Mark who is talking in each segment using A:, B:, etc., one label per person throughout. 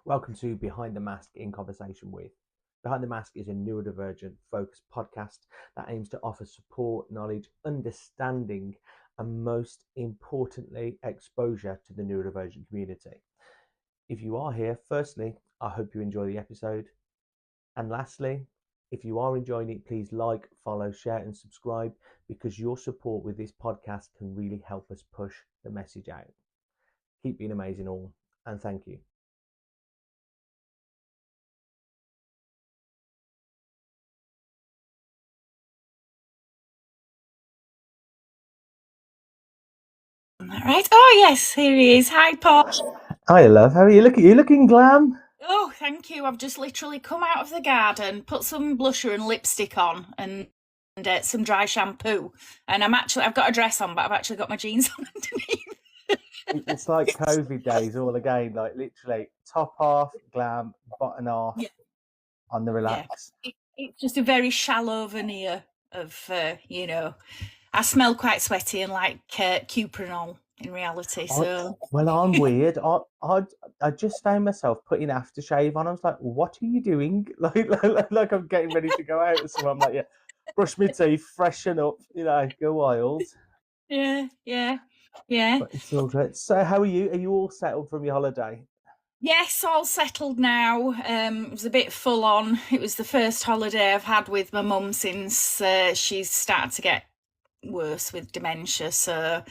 A: Welcome to Behind the Mask in Conversation with. Behind the Mask is a neurodivergent focused podcast that aims to offer support, knowledge, understanding, and most importantly, exposure to the neurodivergent community. If you are here, firstly, I hope you enjoy the episode. And lastly, if you are enjoying it, please like, follow, share, and subscribe because your support with this podcast can really help us push the message out. Keep being amazing, all, and thank you.
B: Right. Oh yes, here he is. Hi, Paul.
A: Hi, love. How are you? You're looking glam.
B: Oh, thank you. I've just literally come out of the garden, put some blusher and lipstick on, and some dry shampoo. And I've got a dress on, but I've actually got my jeans on underneath.
A: It's like COVID days all again. Like literally, top half glam, bottom half
B: Yeah,
A: on the
B: yeah.
A: relax.
B: It's just a very shallow veneer of, I smell quite sweaty and like cuprinol in reality. So
A: Well, I'm weird. I just found myself putting aftershave on. I was like, "What are you doing?" Like I'm getting ready to go out. So I'm like, "Yeah, brush my teeth, freshen up, go wild."
B: yeah, yeah, yeah.
A: But it's all good. So, how are you? Are you all settled from your holiday?
B: Yes, all settled now. It was a bit full on. It was the first holiday I've had with my mum since she's started to get worse with dementia. So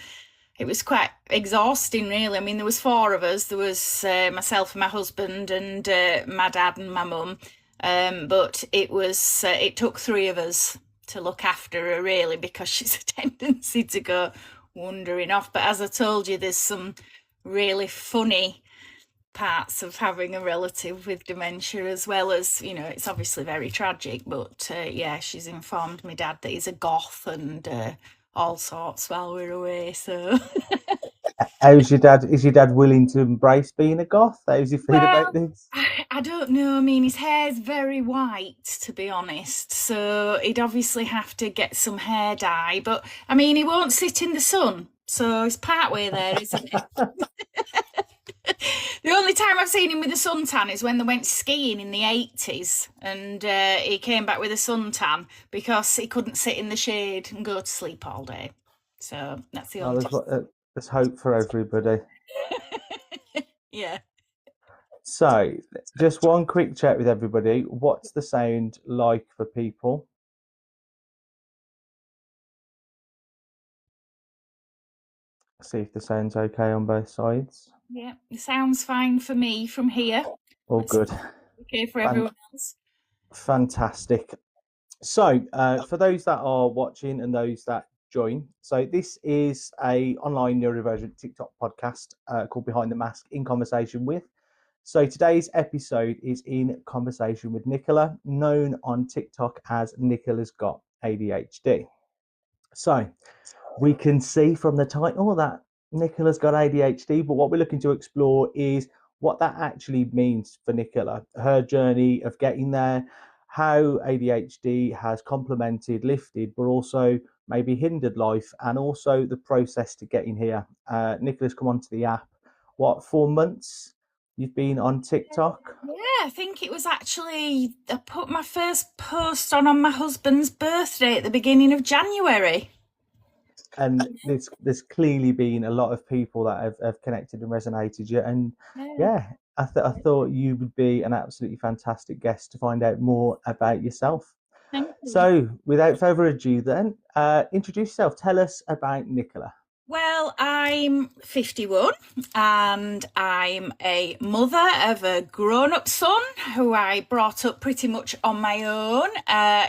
B: it was quite exhausting, really. I mean, there was four of us. There was myself and my husband and my dad and my mum. But it took three of us to look after her, really, because she's a tendency to go wandering off. But as I told you, there's some really funny parts of having a relative with dementia, as well as, it's obviously very tragic, but yeah, she's informed my dad that he's a goth and all sorts while we're away. So
A: How's your dad? Is your dad willing to embrace being a goth? How's he feel about
B: well,
A: this?
B: I don't know. I mean, his hair's very white, to be honest, so he'd obviously have to get some hair dye, but I mean, he won't sit in the sun, so he's part way there, isn't it? The only time I've seen him with a suntan is when they went skiing in the 80s, and he came back with a suntan because he couldn't sit in the shade and go to sleep all day. So that's the only time.
A: There's hope for everybody.
B: Yeah.
A: So, just one quick check with everybody. What's the sound like for people? See if the sound's okay on both sides.
B: Yeah, it sounds fine for me from here.
A: All
B: It's
A: good.
B: okay for everyone else.
A: Fantastic. So, for those that are watching and those that join, so this is a online neurodivergent TikTok podcast called Behind the Mask in Conversation with. So today's episode is in conversation with Nicola, known on TikTok as Nicola's Got ADHD. So we can see from the title that Nicola's got ADHD, but what we're looking to explore is what that actually means for Nicola, her journey of getting there, how ADHD has complemented, lifted, but also maybe hindered life, and also the process to getting here. Nicola's come onto the app, 4 months you've been on TikTok?
B: Yeah, I think it was actually, I put my first post on my husband's birthday at the beginning of January.
A: And there's clearly been a lot of people that have connected and resonated you. And yeah, I thought you would be an absolutely fantastic guest to find out more about yourself.
B: Thank you.
A: So without further ado then, introduce yourself. Tell us about Nicola.
B: Well, I'm 51 and I'm a mother of a grown-up son who I brought up pretty much on my own.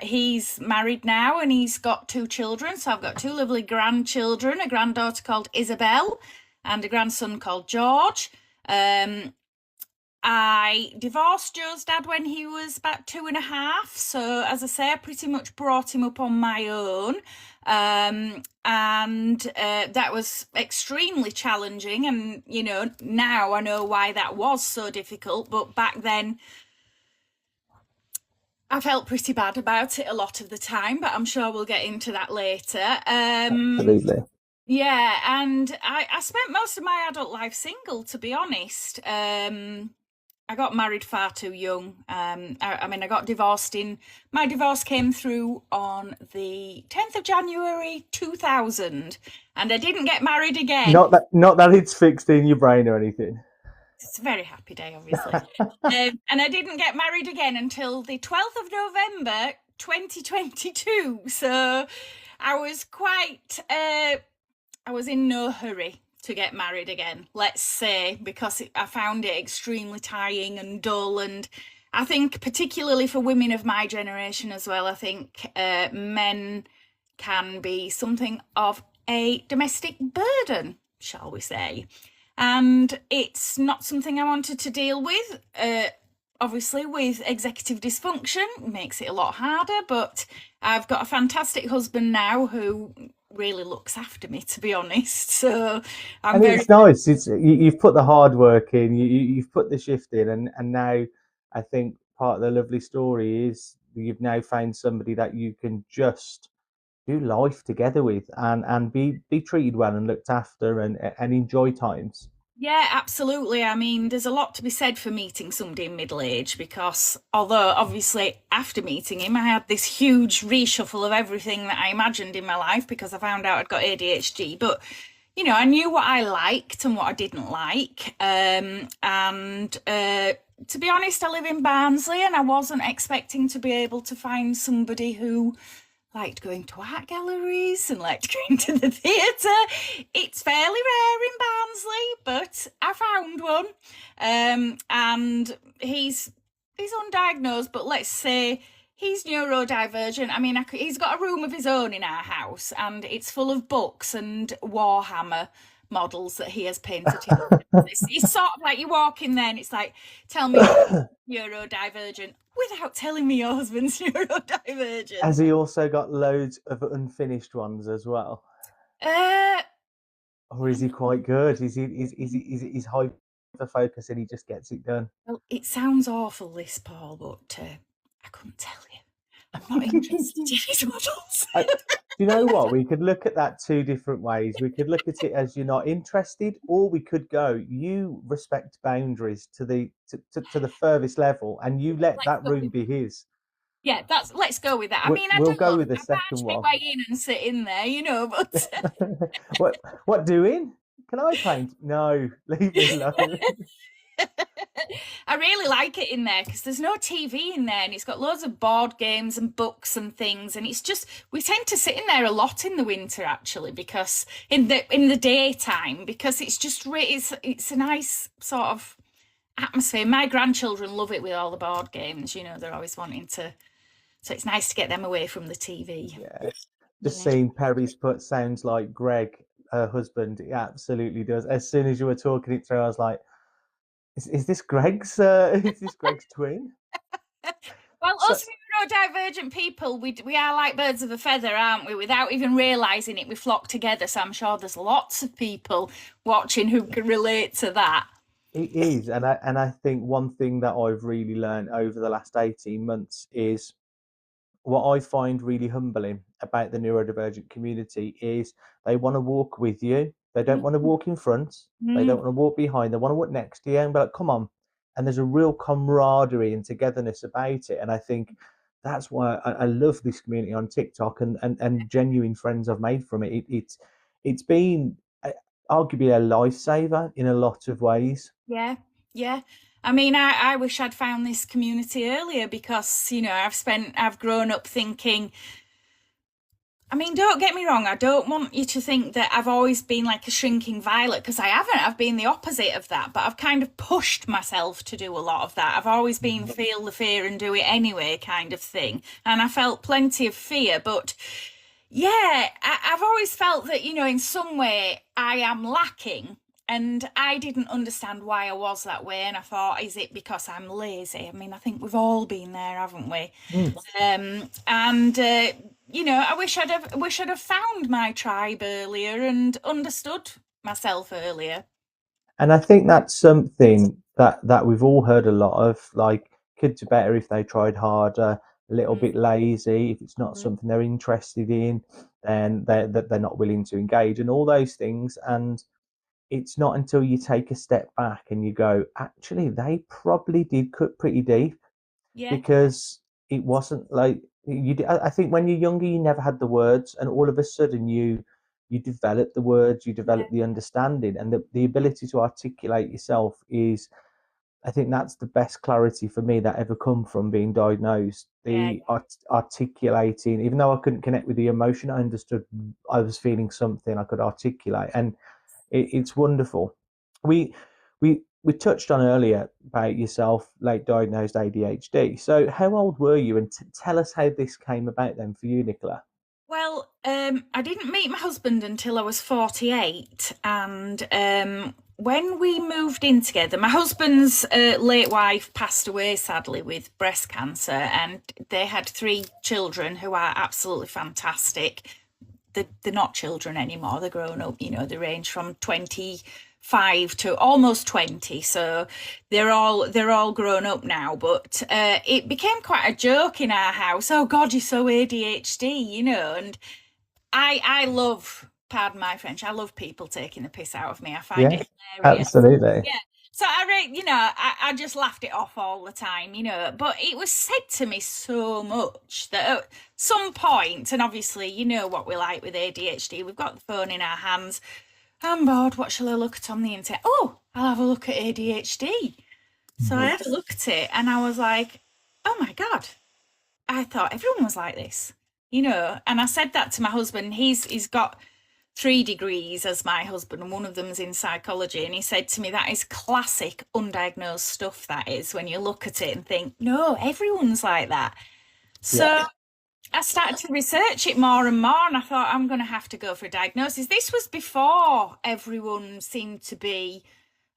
B: He's married now and he's got two children. So I've got two lovely grandchildren, a granddaughter called Isabel and a grandson called George. I divorced Joe's dad when he was about 2.5. So, as I say, I pretty much brought him up on my own. And that was extremely challenging. And, now I know why that was so difficult. But back then, I felt pretty bad about it a lot of the time. But I'm sure we'll get into that later.
A: Absolutely.
B: Yeah, and I spent most of my adult life single, to be honest. I got married far too young. I mean, I got divorced my divorce came through on the 10th of January 2000, and I didn't get married again.
A: Not that it's fixed in your brain or anything.
B: It's a very happy day, obviously. And I didn't get married again until the 12th of November 2022. So I was I was in no hurry to get married again, let's say, because I found it extremely tiring and dull. And I think, particularly for women of my generation as well, I think men can be something of a domestic burden, shall we say. And it's not something I wanted to deal with. Obviously, with executive dysfunction, it makes it a lot harder, but I've got a fantastic husband now who really looks after me, to be honest. So
A: it's nice. You've put the hard work in, you've put the shift in, and now I think part of the lovely story is you've now found somebody that you can just do life together with, and be treated well and looked after, and enjoy times.
B: Yeah, absolutely. I mean, there's a lot to be said for meeting somebody in middle age, because although obviously after meeting him, I had this huge reshuffle of everything that I imagined in my life because I found out I'd got ADHD. But, I knew what I liked and what I didn't like. To be honest, I live in Barnsley, and I wasn't expecting to be able to find somebody who liked going to art galleries and liked going to the theatre. It's fairly rare in Barnsley, but I found one. And he's undiagnosed, but let's say he's neurodivergent. I mean, he's got a room of his own in our house, and it's full of books and Warhammer models that he has painted. It's sort of like you walk in there and it's like, tell me you're neurodivergent without telling me your husband's neurodivergent.
A: Has he also got loads of unfinished ones as well? Or is he quite good? Is he's hyper focused and he just gets it done?
B: Well, it sounds awful, this, Paul, but I couldn't tell you. I'm not interested in his models.
A: Do you know what? We could look at that two different ways. We could look at it as you're not interested, or we could go, you respect boundaries to the furthest level, and you let that room be his.
B: Yeah, let's go with that. I mean,
A: we'll go with the second one.
B: Way in and sit in there, but
A: what doing? Can I paint? No, leave me alone.
B: I really like it in there because there's no TV in there, and it's got loads of board games and books and things, and it's just, we tend to sit in there a lot in the winter actually, because in the daytime, because it's just it's a nice sort of atmosphere. My grandchildren love it with all the board games, they're always wanting to, so it's nice to get them away from the TV.
A: Yeah, just seeing Perry's put sounds like Greg, her husband. It absolutely does. As soon as you were talking it through, I was like, is this Greg's twin?
B: Well, us neurodivergent people, we are like birds of a feather, aren't we? Without even realising it, we flock together. So I'm sure there's lots of people watching who can relate to that.
A: It is, and I think one thing that I've really learned over the last 18 months is what I find really humbling about the neurodivergent community is they want to walk with you. They don't want to walk in front. They don't want to walk behind. They want to walk next to you and be like, come on. And there's a real camaraderie and togetherness about it. And I think that's why I love this community on TikTok and genuine friends I've made from it. It's been arguably a lifesaver in a lot of ways.
B: Yeah. I mean, I wish I'd found this community earlier because, I've grown up thinking, I mean, don't get me wrong, I don't want you to think that I've always been like a shrinking violet, because I haven't. I've been the opposite of that, but I've kind of pushed myself to do a lot of that. I've always been feel the fear and do it anyway kind of thing. And I felt plenty of fear, but yeah, I've always felt that, in some way I am lacking. And I didn't understand why I was that way. And I thought, is it because I'm lazy? I mean, I think we've all been there, haven't we? I wish I'd have found my tribe earlier and understood myself earlier.
A: And I think that's something that we've all heard a lot of, like, kids are better if they tried harder, a little bit lazy. If it's not something they're interested in, then they're not willing to engage, and all those things. And it's not until you take a step back and you go, actually, they probably did cut pretty deep,
B: Yeah,
A: because it wasn't like I think when you're younger, you never had the words, and all of a sudden you develop the words, you
B: yeah,
A: develop the understanding, and the ability to articulate yourself is, I think that's the best clarity for me that ever come from being diagnosed.
B: yeah.
A: The articulating, even though I couldn't connect with the emotion, I understood I was feeling something, I could articulate, and it's wonderful. We we touched on earlier about yourself, late diagnosed ADHD. So how old were you, and tell us how this came about then for you, Nicola?
B: Well, I didn't meet my husband until I was 48, and when we moved in together, my husband's late wife passed away sadly with breast cancer, and they had 3 children who are absolutely fantastic. They're not children anymore; they're grown up. You know, they range from 25 to almost 20, so they're all grown up now. But it became quite a joke in our house. Oh God, you're so ADHD, and I love, pardon my French, I love people taking the piss out of me. I find
A: Yeah,
B: it hilarious.
A: absolutely.
B: Yeah. So I just laughed it off all the time, but it was said to me so much that at some point, and obviously, you know what we like with ADHD, we've got the phone in our hands. I'm bored, what shall I look at on the internet? Oh, I'll have a look at ADHD. So I
A: Mhm.
B: had a look at it and I was like, oh my God, I thought everyone was like this, and I said that to my husband. He's got 3 degrees as my husband, and one of them's in psychology. And he said to me, that is classic undiagnosed stuff, that is, when you look at it and think, no, everyone's like that.
A: Yeah.
B: So I started to research it more and more, and I thought, I'm going to have to go for a diagnosis. This was before everyone seemed to be,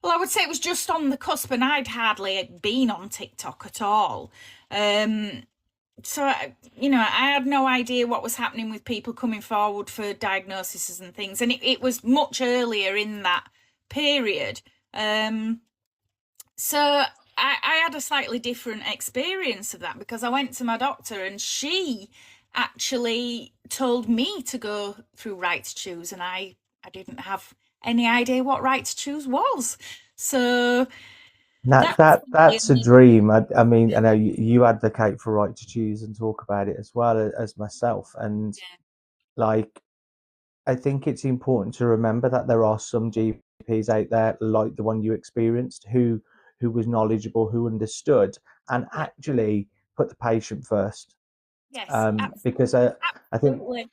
B: well, I would say it was just on the cusp, and I'd hardly been on TikTok at all. So I had no idea what was happening with people coming forward for diagnoses and things, and it was much earlier in that period. So I had a slightly different experience of that, because I went to my doctor and she actually told me to go through Right to Choose, and I didn't have any idea what Right to Choose was. So
A: That
B: that was
A: that that's a
B: really,
A: dream. I mean, I know you advocate for right to choose and talk about it as well as myself. And like, I think it's important to remember that there are some GPs out there like the one you experienced who was knowledgeable, who understood, and
B: yeah,
A: actually put the patient first.
B: yes,
A: Because I think
B: absolutely.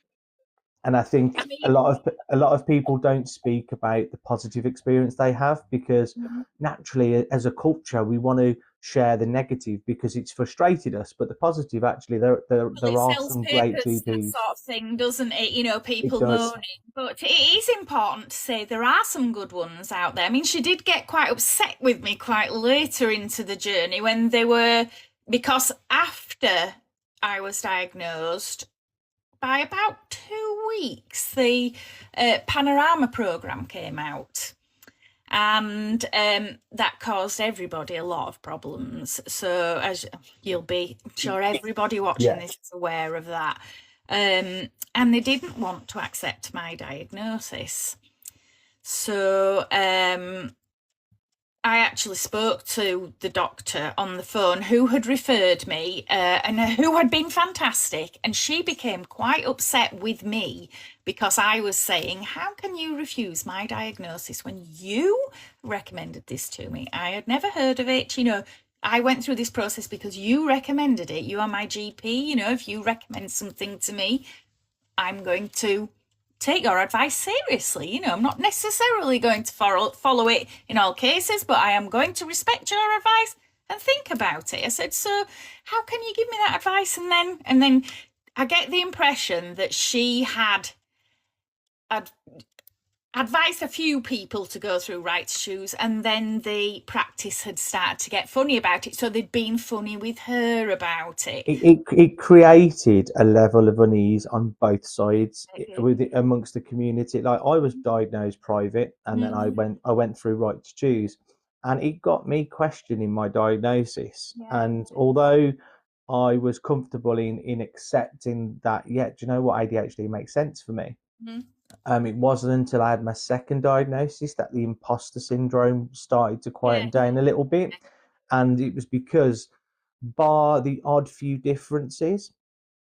A: and I
B: I
A: think
B: mean,
A: a lot of people don't speak about the positive experience they have, because naturally, as a culture, we want to share the negative because it's frustrated us. But the positive, actually,
B: well,
A: there
B: it
A: are
B: sells
A: some great
B: papers, that
A: GPs.
B: sort of thing, doesn't it?
A: It
B: People
A: does.
B: moaning. But it is important to say there are some good ones out there. I mean, she did get quite upset with me quite later into the journey when they were, because after I was diagnosed, by about 2 weeks, the Panorama program came out. And that caused everybody a lot of problems. So, as you'll be, I'm sure everybody watching
A: Yeah.
B: this is aware of that. And they didn't want to accept my diagnosis. So, I actually spoke to the doctor on the phone who had referred me, and who had been fantastic. And she became quite upset with me because I was saying, how can you refuse my diagnosis when you recommended this to me? I had never heard of it. I went through this process because you recommended it. You are my GP. If you recommend something to me, I'm going to take your advice seriously. I'm not necessarily going to follow it in all cases, but I am going to respect your advice and think about it. I said, so how can you give me that advice? And then I get the impression that she had advised a few people to go through Right to Choose, and then the practice had started to get funny about it. So they'd been funny with her about it.
A: It created a level of unease on both sides
B: It did.
A: with amongst the community. Like, I was diagnosed private, and then I went through right to choose, and it got me questioning my diagnosis.
B: Yeah.
A: And although I was comfortable in accepting that, yeah, do you know what, ADHD makes sense for me? It wasn't until I had my second diagnosis that the imposter syndrome started to
B: Yeah.
A: quieten down a little bit. And it was because, bar the odd few differences,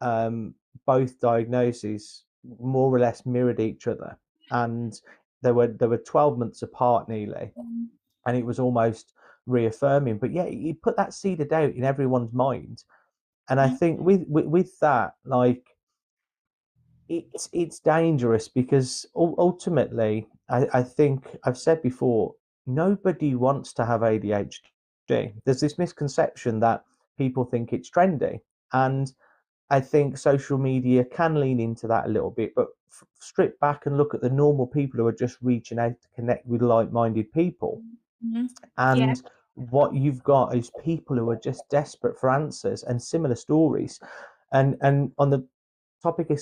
A: um, both diagnoses more or less mirrored each other. And they were 12 months apart nearly.
B: Mm.
A: And it was almost reaffirming. But yeah, you put that seed of doubt in everyone's mind. And I think with that, like, it's dangerous because ultimately, I think I've said before, nobody wants to have ADHD. There's this misconception that people think it's trendy, and I think social media can lean into that a little bit. But strip back and look at the normal people who are just reaching out to connect with like-minded people,
B: Mhm. Yeah.
A: and what you've got is people who are just desperate for answers and similar stories. And on the topic of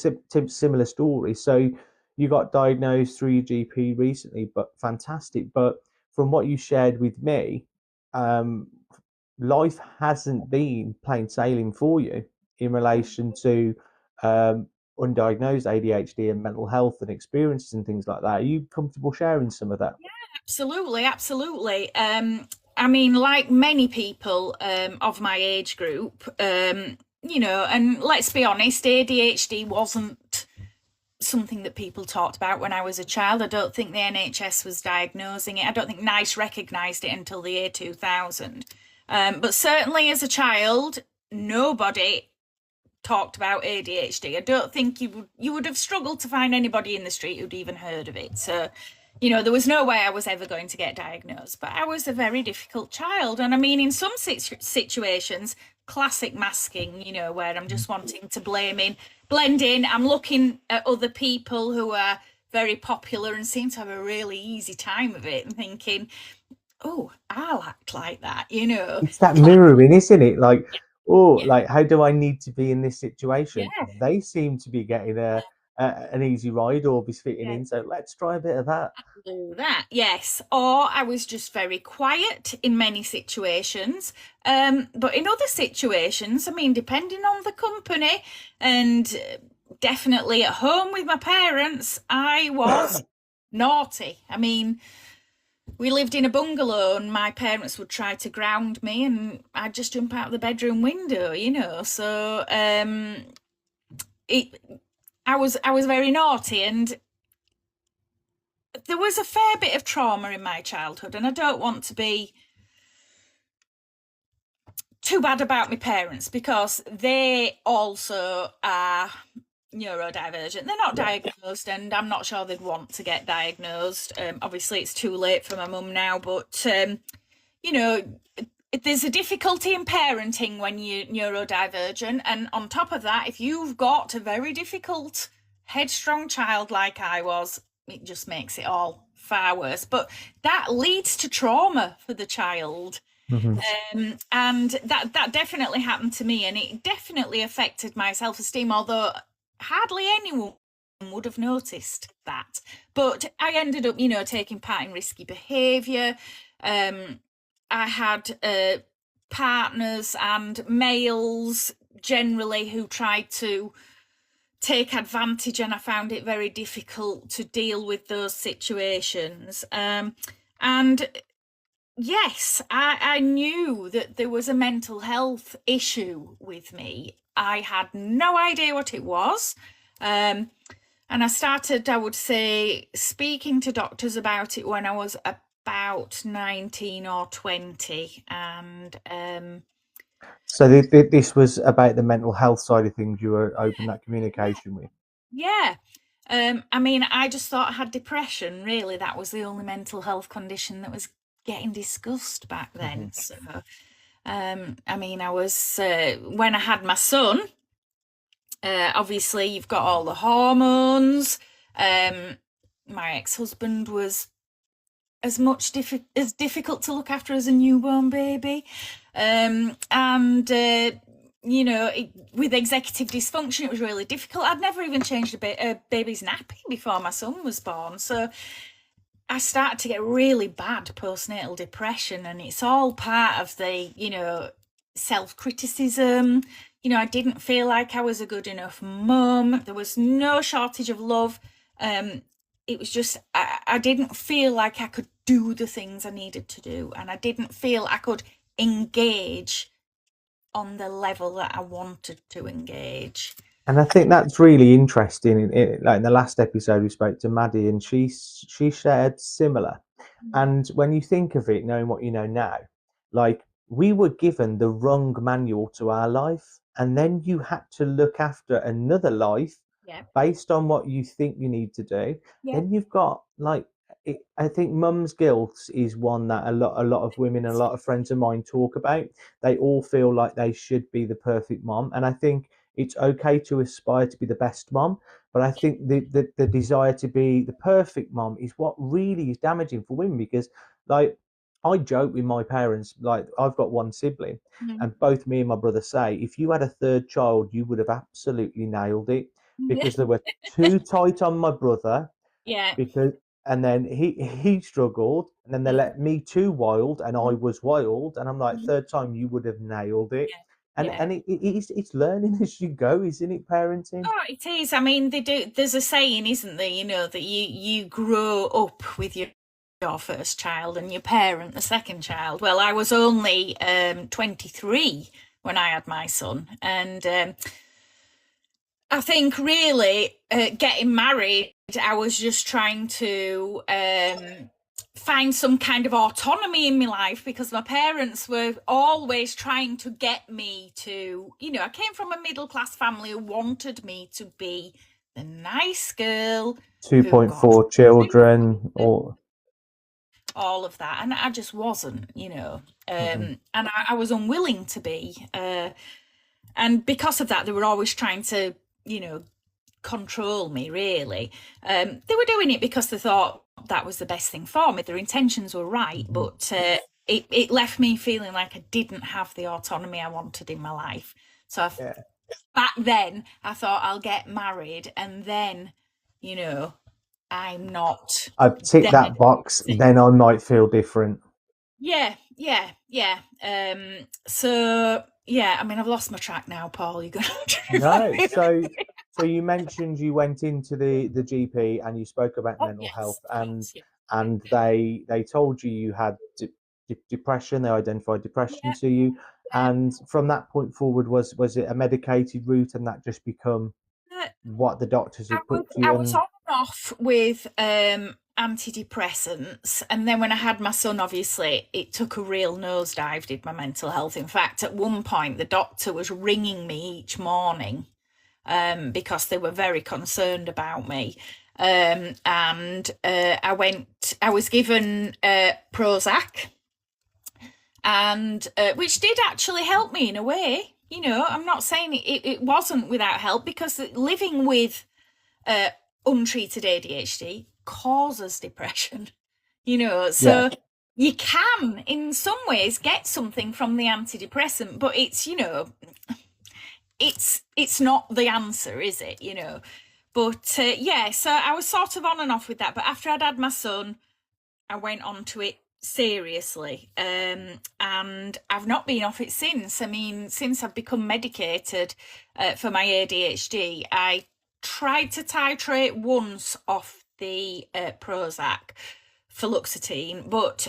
A: similar stories, so you got diagnosed through your GP recently, but fantastic. But from what you shared with me, um, life hasn't been plain sailing for you in relation to um, undiagnosed ADHD and mental health and experiences and things like that. Are you comfortable sharing some of that?
B: Absolutely, absolutely. I mean, like many people of my age group, and let's be honest, ADHD wasn't something that people talked about when I was a child. I don't think the NHS was diagnosing it. I don't think NICE recognised it until the year 2000. But certainly as a child, nobody talked about ADHD. I don't think you would have struggled to find anybody in the street who'd even heard of it. So, there was no way I was ever going to get diagnosed. But I was a very difficult child, and I mean, in some situations, classic masking. Where I'm just wanting to blend in. I'm looking at other people who are very popular and seem to have a really easy time of it, and thinking, "Oh, I'll act like that."
A: It's that
B: Class.
A: mirroring, isn't it? Like, oh,
B: Yeah,
A: like how do I need to be in this situation?
B: yeah.
A: They seem to be getting an easy ride or be fitting
B: Yeah.
A: in, so let's try a bit of that.
B: Do that, yes. Or I was just very quiet in many situations. But in other situations, I mean, depending on the company and definitely at home with my parents, I was naughty. I mean, we lived in a bungalow and my parents would try to ground me and I'd just jump out the bedroom window. So it I was very naughty, and there was a fair bit of trauma in my childhood, and I don't want to be too bad about my parents because they also are neurodivergent. They're not diagnosed, and I'm not sure they'd want to get diagnosed. Obviously, it's too late for my mum now, but you know, there's a difficulty in parenting when you're neurodivergent, and on top of that, if you've got a very difficult, headstrong child like I was, it just makes it all far worse. But that leads to trauma for the child.
A: Mhm.
B: And that definitely happened to me, and it definitely affected my self-esteem, although hardly anyone would have noticed that. But I ended up, taking part in risky behaviour. I had partners and males generally who tried to take advantage, and I found it very difficult to deal with those situations. And yes, I knew that there was a mental health issue with me. I had no idea what it was. And I started, I would say, speaking to doctors about it when I was about 19 or 20. And
A: So this was about the mental health side of things. You were open that communication with.
B: yeah, I mean, I just thought I had depression. Really, that was the only mental health condition that was getting discussed back then.
A: Mhm.
B: So, I mean, I was when I had my son. Obviously, you've got all the hormones. My ex-husband was as much as difficult to look after as a newborn baby, and with executive dysfunction, it was really difficult. I'd never even changed a baby's nappy before my son was born, so I started to get really bad postnatal depression, and it's all part of the self-criticism. I didn't feel like I was a good enough mum. There was no shortage of love. it was just, I didn't feel like I could do the things I needed to do, and I didn't feel I could engage on the level that I wanted to engage.
A: And I think that's really interesting. Like in the last episode, we spoke to Maddie, and she shared similar. And when you think of it, knowing what you know now, like we were given the wrong manual to our life, and then you had to look after another life
B: Yeah,
A: based on what you think you need to do.
B: yeah,
A: Then you've got like I think mum's guilt is one that a lot of women and a lot of friends of mine talk about. They all feel like they should be the perfect mom, and I think it's okay to aspire to be the best mom, but I think the desire to be the perfect mom is what really is damaging for women, because like I joke with my parents, like I've got one sibling, and both me and my brother say if you had a third child you would have absolutely nailed it, because they were too tight on my brother,
B: yeah,
A: because and then he struggled, and then they
B: yeah,
A: let me too wild and I
B: yeah,
A: was wild, and I'm like, third time you would have nailed it. and
B: yeah.
A: and it's learning as you go, isn't it, parenting?
B: Oh, it is. I mean, they do. There's a saying, isn't there? You know that you grow up with your first child and your parent the second child. Well, I was only 23 when I had my son, and I think really getting married, I was just trying to find some kind of autonomy in my life, because my parents were always trying to get me to, I came from a middle class family who wanted me to be the nice girl who got
A: 2.4 children or
B: all of that, and I just wasn't,
A: Mhm.
B: and I was unwilling to be. And because of that, they were always trying to, control me, really. They were doing it because they thought that was the best thing for me. Their intentions were right,
A: Mhm.
B: but it left me feeling like I didn't have the autonomy I wanted in my life. So
A: Yeah,
B: back then, I thought I'll get married, and then, I'm not
A: I've ticked
B: then.
A: that box, then I might feel different.
B: Yeah, yeah, yeah. So yeah, I mean, I've lost my track now, Paul. You're gonna have to remind
A: No,
B: me.
A: so you mentioned you went into the GP and you spoke about
B: Oh
A: mental health,
B: yes, yes, yeah,
A: and they told you you had depression. They identified depression
B: yeah.
A: to you,
B: Yeah.
A: and from that point forward, was it a medicated route, and that just become what the doctors
B: I
A: had
B: was
A: put to
B: I
A: you?
B: was
A: And
B: on and off with antidepressants, and then when I had my son, obviously it took a real nosedive, did my mental health. In fact, at one point the doctor was ringing me each morning because they were very concerned about me. And I was given Prozac, and which did actually help me in a way. I'm not saying it wasn't without help, because living with uh, untreated ADHD causes depression,
A: yeah,
B: so you can, in some ways, get something from the antidepressant, but it's not the answer, is it? But yeah, so I was sort of on and off with that. But after I'd had my son, I went on to it seriously, and I've not been off it since. I mean, since I've become medicated for my ADHD, I tried to titrate once off the Prozac, fluoxetine, but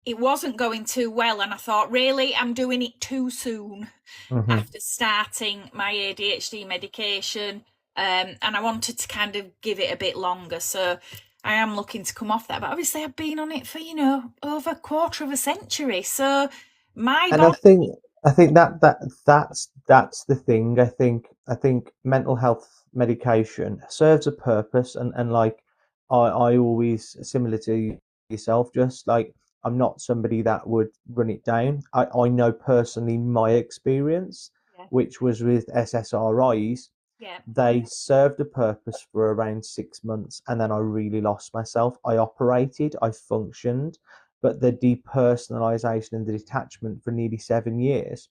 B: it wasn't going too well, and I thought, really, I'm doing it too soon
A: hmm
B: after starting my ADHD medication, and I wanted to kind of give it a bit longer. So I am looking to come off that, but obviously I've been on it for over a quarter of a century. So my
A: and
B: body,
A: I think that's the thing. I think mental health medication serves a purpose, and like I always, similar to yourself, just like I'm not somebody that would run it down. I know personally my experience,
B: yeah,
A: which was with SSRIs.
B: yeah,
A: They served a purpose for around 6 months, and then I really lost myself. I operated, I functioned, but the depersonalization and the detachment for nearly 7 years,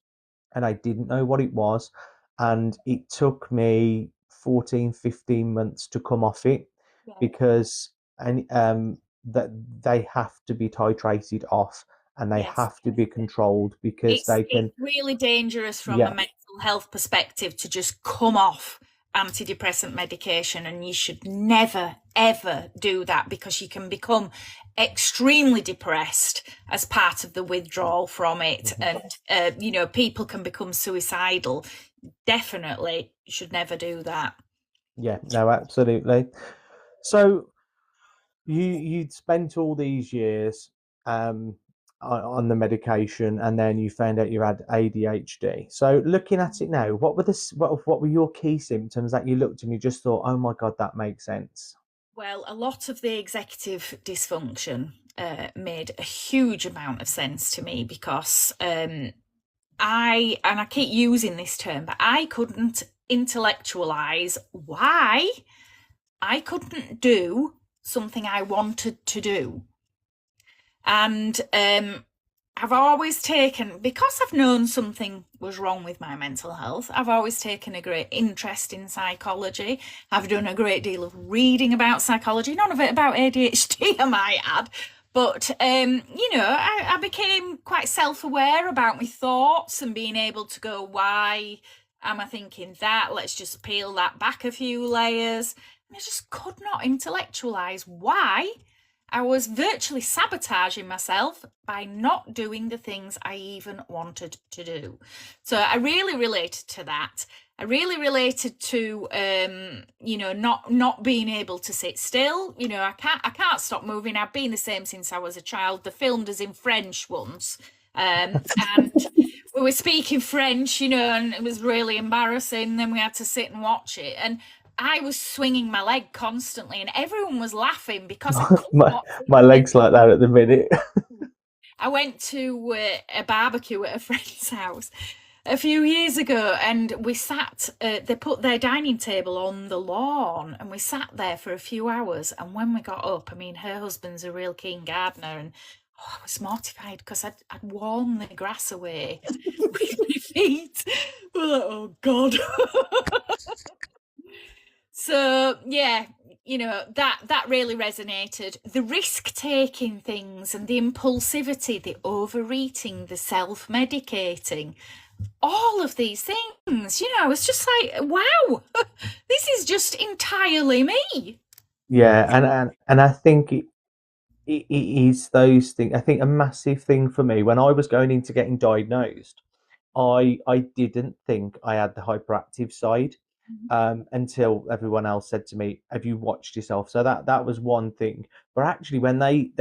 A: and I didn't know what it was. And it took me 14, 15 months to come off it,
B: yeah,
A: because and that they have to be titrated off, and they
B: yes.
A: have to be controlled, because
B: It's
A: they
B: it's
A: can,
B: really dangerous from a
A: yeah,
B: mental health perspective to just come off antidepressant medication, and you should never ever do that, because you can become extremely depressed as part of the withdrawal from it, and people can become suicidal. Definitely you should never do that.
A: Yeah, no, absolutely. So you'd spent all these years on the medication, and then you found out you had ADHD. So looking at it now, what were your key symptoms that you looked and you just thought, oh my God, that makes sense?
B: Well, a lot of the executive dysfunction made a huge amount of sense to me, because I keep using this term, but I couldn't intellectualize why I couldn't do something I wanted to do. And I've always taken, because I've known something was wrong with my mental health, I've always taken a great interest in psychology. I've done a great deal of reading about psychology, none of it about ADHD, I might add. But, I became quite self-aware about my thoughts and being able to go, why am I thinking that? Let's just peel that back a few layers. And I just could not intellectualize why I was virtually sabotaging myself by not doing the things I even wanted to do. So I really related to that. I really related to, not being able to sit still. I can't stop moving. I've been the same since I was a child. They filmed us in French once, and we were speaking French, and it was really embarrassing. Then we had to sit and watch it, and I was swinging my leg constantly, and everyone was laughing because I could not.
A: My leg's like that at the minute.
B: I went to a barbecue at a friend's house a few years ago, and we sat, they put their dining table on the lawn, and we sat there for a few hours. And when we got up, her husband's a real keen gardener, and I was mortified because I'd worn the grass away with my feet. We're like, oh God. So yeah, that really resonated. The risk-taking things and the impulsivity, the overeating, the self-medicating, all of these things, I was just like, wow, this is just entirely me.
A: Yeah, and I think it is those things. I think a massive thing for me when I was going into getting diagnosed, I didn't think I had the hyperactive side until everyone else said to me, "Have you watched yourself?" So that was one thing. But actually, when they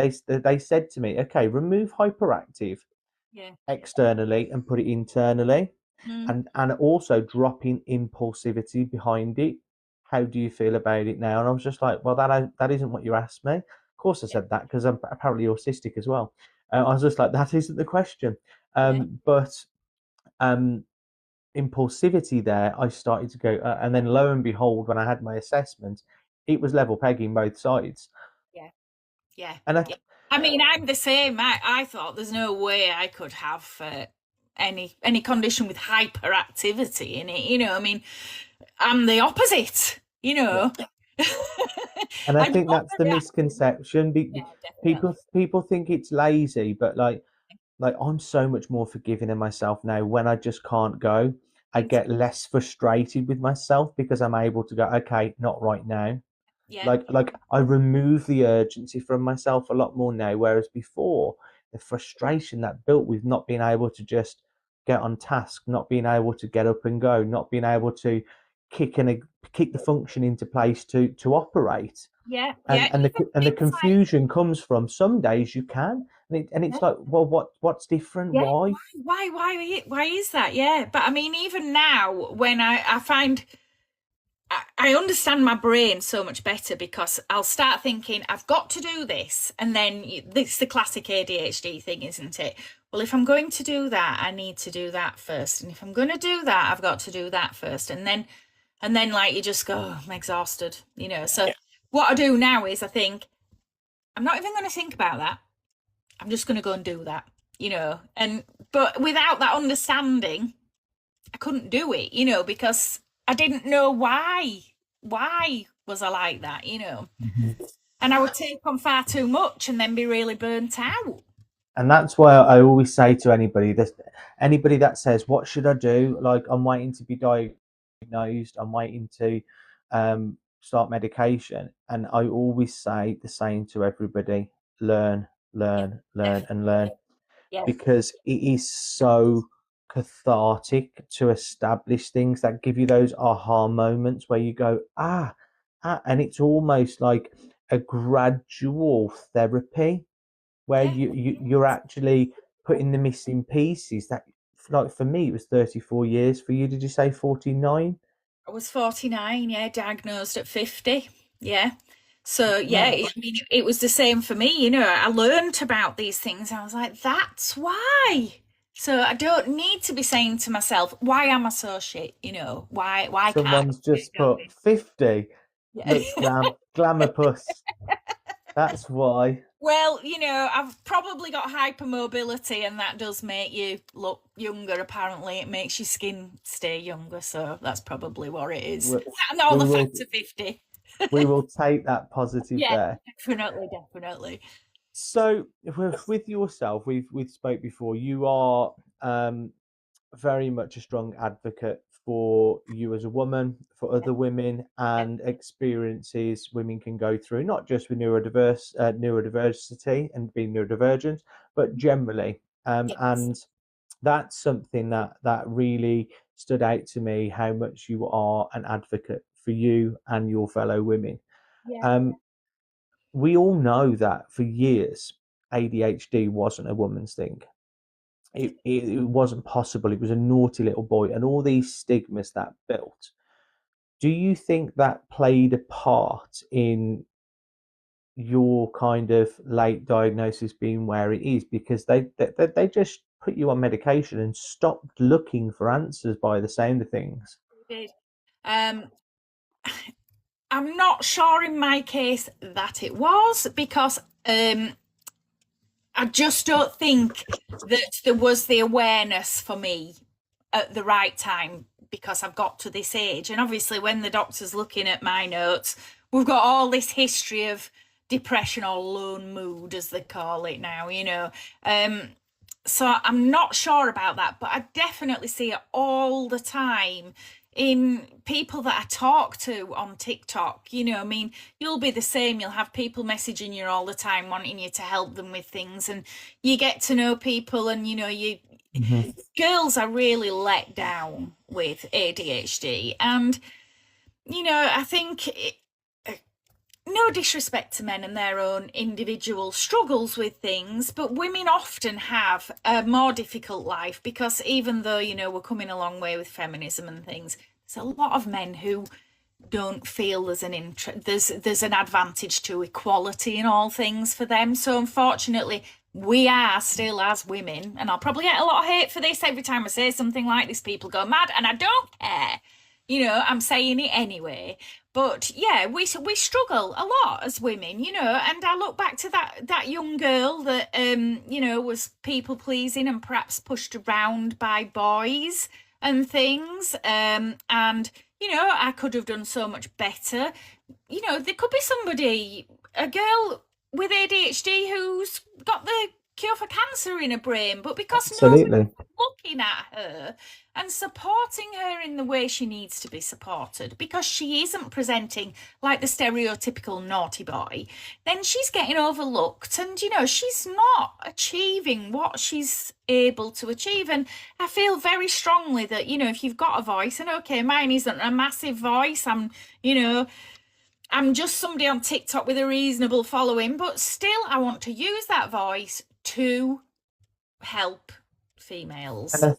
A: said to me, "Okay, remove hyperactive
B: Yeah.
A: externally and put it internally, and also dropping impulsivity behind it. How do you feel about it now?" And I was just like, "Well, that isn't what you asked me." Of course, I said that because I'm apparently autistic as well. I was just like, "That isn't the question."
B: Yeah.
A: But impulsivity there, I started to go, and then lo and behold, when I had my assessment, it was level pegging both sides.
B: Yeah. Yeah.
A: And
B: Yeah. I'm the same. I thought there's no way I could have any condition with hyperactivity in it. I'm the opposite.
A: Yeah. And I think that's the misconception. People think it's lazy, but like I'm so much more forgiving of myself now when I just can't go. I get less frustrated with myself because I'm able to go, okay, not right now.
B: Yeah.
A: Like I remove the urgency from myself a lot more now, whereas before the frustration that built with not being able to just get on task, not being able to get up and go, not being able to kick the function into place to operate.
B: Yeah.
A: And
B: Yeah.
A: the confusion comes from some days you can, and it's like, well, what's different?
B: Yeah.
A: Why?
B: Why is that? Yeah. But even now, when I find I understand my brain so much better, because I'll start thinking, I've got to do this. And then it's the classic ADHD thing, isn't it? Well, if I'm going to do that, I need to do that first. And if I'm going to do that, I've got to do that first. And then like you just go, oh, I'm exhausted, So what I do now is I think, I'm not even going to think about that. I'm just going to go and do that, but without that understanding, I couldn't do it, because I didn't know why. Why was I like that, And I would take on far too much and then be really burnt out.
A: And that's why I always say to anybody that says, "What should I do?" Like, I'm waiting to be diagnosed. diagnosed. I'm waiting to start medication. And I always say the same to everybody: learn,
B: Yeah,
A: learn, learn, and learn,
B: definitely. Yeah.
A: because it is so cathartic to establish things that give you those aha moments where you go, and it's almost like a gradual therapy where
B: Yeah.
A: you're actually putting the missing pieces that, like for me, it was 34 years. For you, did you say 49?
B: I was 49, yeah, diagnosed at 50. Yeah. So, yeah,
A: No.
B: I mean, it was the same for me. You know, I learned about these things. I was like, that's why. So I don't need to be saying to myself, why am I so shit? You know, why can't
A: Someone's
B: I get
A: just put
B: going?
A: 50
B: Yeah.
A: looks glamorous. That's why.
B: Well, you know, I've probably got hypermobility, and that does make you look younger, apparently. It makes your skin stay younger, so that's probably what it is.
A: we,
B: And all
A: we
B: the
A: will
B: factor 50.
A: we will take that positive
B: Yeah,
A: there.
B: definitely, definitely.
A: So with yourself, we've spoke before. You are um, very much a strong advocate for you as a woman, for
B: Yeah,
A: other women,
B: yeah,
A: and experiences women can go through, not just with neurodiversity and being neurodivergent, but generally.
B: yes,
A: And that's something that really stood out to me, how much you are an advocate for you and your fellow women.
B: yeah,
A: Um, we all know that for years, ADHD wasn't a woman's thing. It wasn't possible. It was a naughty little boy, and all these stigmas that built. Do you think that played a part in your kind of late diagnosis being where it is? Because they just put you on medication and stopped looking for answers by the sound of things.
B: we did. Um, I'm not sure in my case that it was because I just don't think that there was the awareness for me at the right time because I've got to this age. And obviously, when the doctor's looking at my notes, we've got all this history of depression or lone mood, as they call it now, you know. So I'm not sure about that, but I definitely see it all the time in people that I talk to on TikTok. You know, I mean, you'll be the same. You'll have people messaging you all the time wanting you to help them with things, and you get to know people, and you know, you
A: Mhm.
B: girls are really let down with ADHD, and you know, I think no disrespect to men and their own individual struggles with things, but women often have a more difficult life because even though, you know, we're coming a long way with feminism and things, there's a lot of men who don't feel there's an advantage to equality in all things for them. So unfortunately, we are still as women, and I'll probably get a lot of hate for this every time I say something like this. People go mad, and I don't care. You know, I'm saying it anyway. But yeah, we struggle a lot as women, you know. And I look back to that young girl that you know, was people pleasing and perhaps pushed around by boys and things. And you know, I could have done so much better. You know, there could be somebody, a girl with ADHD who's got the cure for cancer in her brain, but because nobody's
A: Absolutely.
B: looking at her and supporting her in the way she needs to be supported, because she isn't presenting like the stereotypical naughty boy, then she's getting overlooked, and you know, she's not achieving what she's able to achieve. And I feel very strongly that, you know, if you've got a voice, and okay, mine isn't a massive voice, you know, I'm just somebody on TikTok with a reasonable following, but still, I want to use that voice to help females.
A: And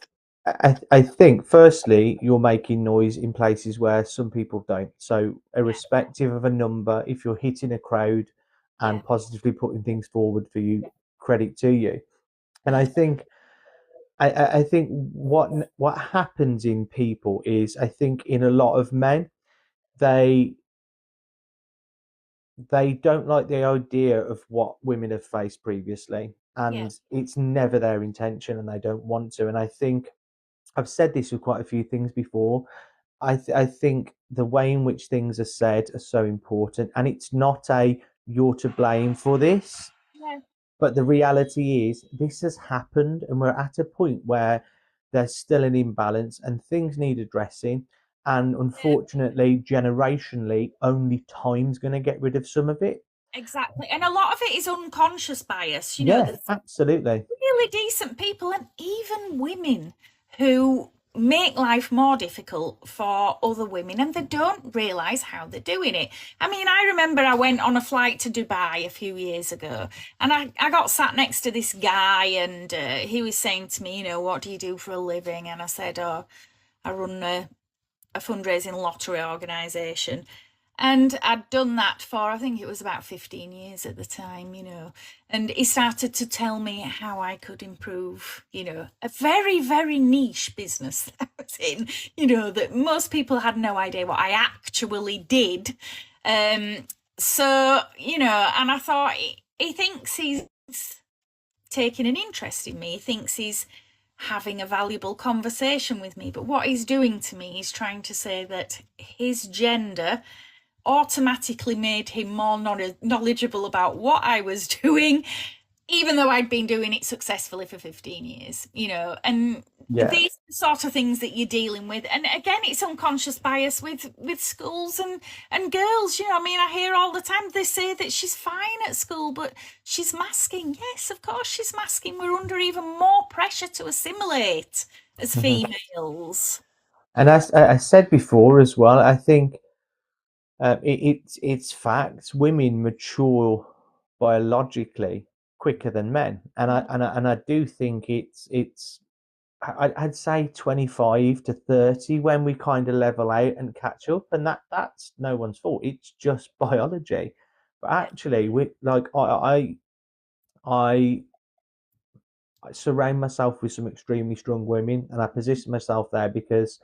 A: I think, firstly, you're making noise in places where some people don't. So,
B: Yeah,
A: irrespective of a number, if you're hitting a crowd
B: yeah,
A: and positively putting things forward for you, credit to you. And
B: yeah,
A: I think what happens in people is, I think in a lot of men, they they don't like the idea of what women have faced previously,
B: yeah,
A: and it's never their intention, and they don't want to. And I think I've said this with quite a few things before. I think the way in which things are said are so important, and it's not a you're to blame for this,
B: yeah,
A: but the reality is this has happened, and we're at a point where there's still an imbalance, and things need addressing. And unfortunately, generationally, only time's going to get rid of some of it.
B: Exactly. And a lot of it is unconscious bias.
A: Yeah,
B: There's
A: absolutely.
B: really decent people and even women who make life more difficult for other women and they don't realize how they're doing it. I mean, I remember I went on a flight to Dubai a few years ago and I got sat next to this guy and he was saying to me, what do you do for a living? And I said, oh, I run a fundraising lottery organisation. And I'd done that for, I think it was about 15 years at the time, And he started to tell me how I could improve, a very, very niche business that I was in, that most people had no idea what I actually did. So, and I thought he thinks he's taking an interest in me. He thinks he's having a valuable conversation with me. But what he's doing to me is trying to say that his gender automatically made him more knowledgeable about what I was doing, even though I'd been doing it successfully for 15 years, and these sort of things that you're dealing with. And again, it's unconscious bias with schools and girls, I mean, I hear all the time, they say that she's fine at school, but she's masking. Yes, of course she's masking. We're under even more pressure to assimilate as females.
A: And as I said before as well, I think it's facts. Women mature biologically quicker than men, and I do think I'd say 25 to 30 when we kind of level out and catch up, and that's no one's fault. It's just biology. But actually, I surround myself with some extremely strong women, and I position myself there because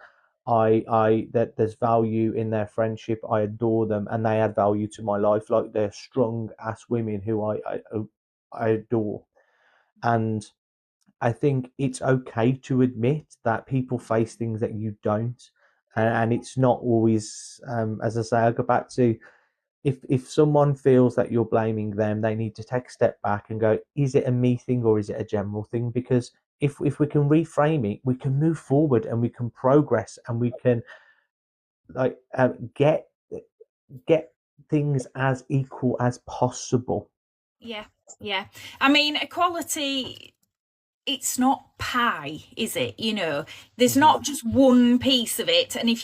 A: that there's value in their friendship. I adore them, and they add value to my life. Like they're strong ass women who I adore, and I think it's okay to admit that people face things that you don't, and it's not always, as I say, I go back to if someone feels that you're blaming them, they need to take a step back and go, is it a me thing or is it a general thing? Because if we can reframe it, we can move forward and we can progress and we can like get things as equal as possible.
B: Yeah, yeah. I mean, equality, it's not pie, is it? There's not just one piece of it, and if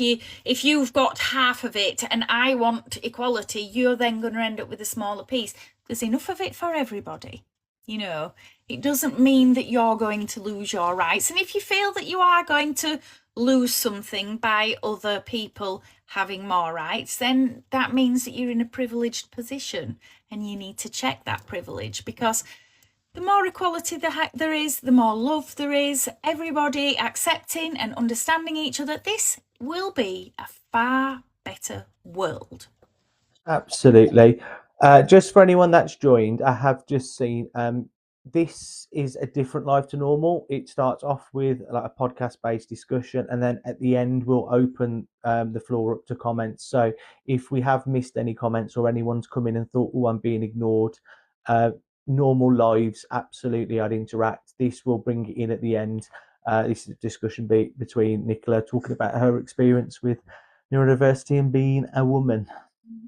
B: you've got half of it and I want equality, you're then going to end up with a smaller piece. There's enough of it for everybody. It doesn't mean that you're going to lose your rights, and if you feel that you are going to lose something by other people having more rights, then that means that you're in a privileged position and you need to check that privilege, because the more equality there is, the more love there is, everybody accepting and understanding each other, this will be a far better world.
A: Absolutely. Just for anyone that's joined, I have just seen this is a different life to normal. It starts off with like a podcast based discussion, and then at the end, we'll open the floor up to comments. So if we have missed any comments or anyone's come in and thought, oh, I'm being ignored, normal lives, absolutely, I'd interact. This will bring it in at the end. This is a discussion between Nicola talking about her experience with neurodiversity and being a woman.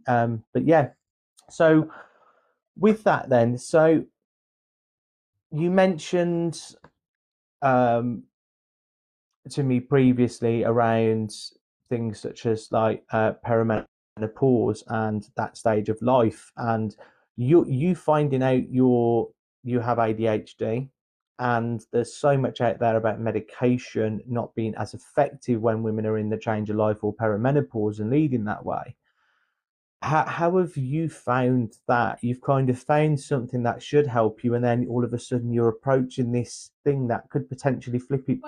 A: But yeah, so with that then, so you mentioned to me previously around things such as like perimenopause and that stage of life, and you finding out you have ADHD, and there's so much out there about medication not being as effective when women are in the change of life or perimenopause and leading that way. How have you found that? You've kind of found something that should help you, and then all of a sudden you're approaching this thing that could potentially flip it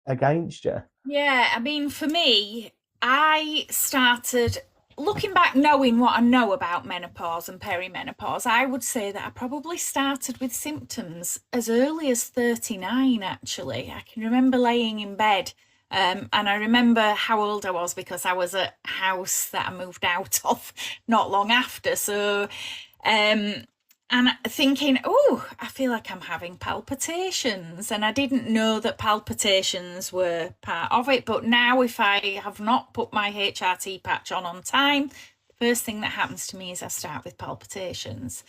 A: against you.
B: Yeah, I mean, for me, I started looking back, knowing what I know about menopause and perimenopause. I would say that I probably started with symptoms as early as 39, actually. I can remember laying in bed. And I remember how old I was because I was at a house that I moved out of not long after. So and thinking, oh, I feel like I'm having palpitations. And I didn't know that palpitations were part of it. But now, if I have not put my HRT patch on time, the first thing that happens to me is I start with palpitations.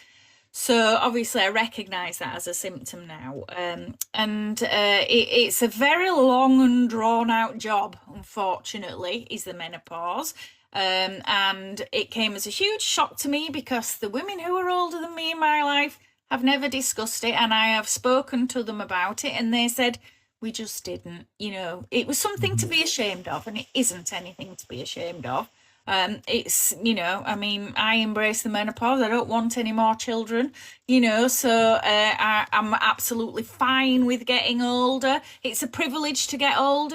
B: So obviously, I recognise that as a symptom now, and it's a very long and drawn out job. Unfortunately, is the menopause, and it came as a huge shock to me because the women who are older than me in my life have never discussed it, and I have spoken to them about it, and they said we just didn't. It was something to be ashamed of, and it isn't anything to be ashamed of. It's, I mean, I embrace the menopause. I don't want any more children, so I'm absolutely fine with getting older. It's a privilege to get older,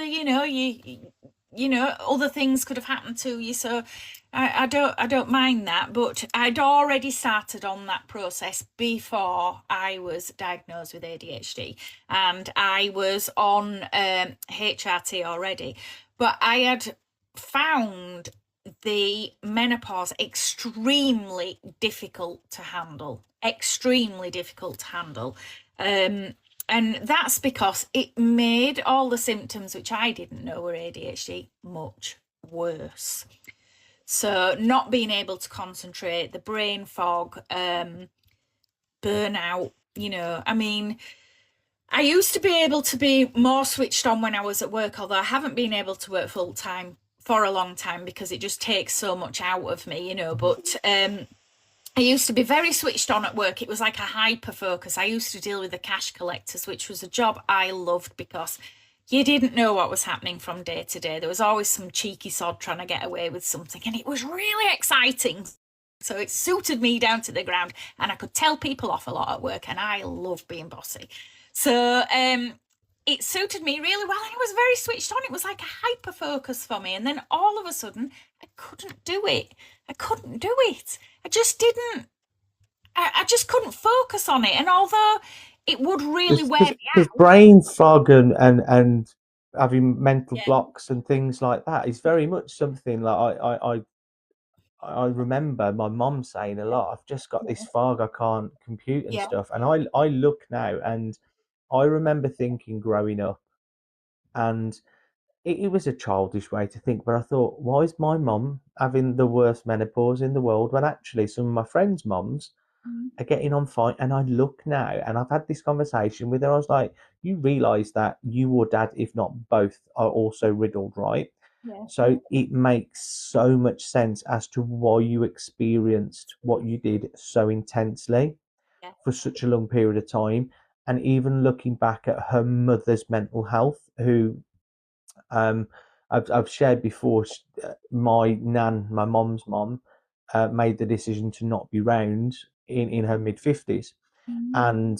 B: other things could have happened to you. So I don't mind that, but I'd already started on that process before I was diagnosed with ADHD, and I was on HRT already, but I had found the menopause extremely difficult to handle. And that's because it made all the symptoms, which I didn't know were ADHD, much worse. So not being able to concentrate, the brain fog, burnout, I mean, I used to be able to be more switched on when I was at work, although I haven't been able to work full time for a long time because it just takes so much out of me, but I used to be very switched on at work. It was like a hyper focus. I used to deal with the cash collectors, which was a job I loved because you didn't know what was happening from day to day. There was always some cheeky sod trying to get away with something, and it was really exciting. So it suited me down to the ground, and I could tell people off a lot at work, and I love being bossy. So it suited me really well. I was very switched on. It was like a hyper focus for me. And then all of a sudden, I couldn't do it. I just didn't. I just couldn't focus on it. And although it would really wear me out.
A: Because brain fog and having mental blocks and things like that is very much something like I remember my mom saying a lot, I've just got this fog, I can't compute and stuff. And I look now, and I remember thinking growing up, and it was a childish way to think, but I thought, why is my mum having the worst menopause in the world when actually some of my friends' mums are getting on fine? And I look now, and I've had this conversation with her. I was like, you realise that you or dad, if not both, are also riddled, right? So it makes so much sense as to why you experienced what you did so intensely for such a long period of time. And even looking back at her mother's mental health, who I've shared before, my nan, my mom's mom, made the decision to not be round in her mid-50s. And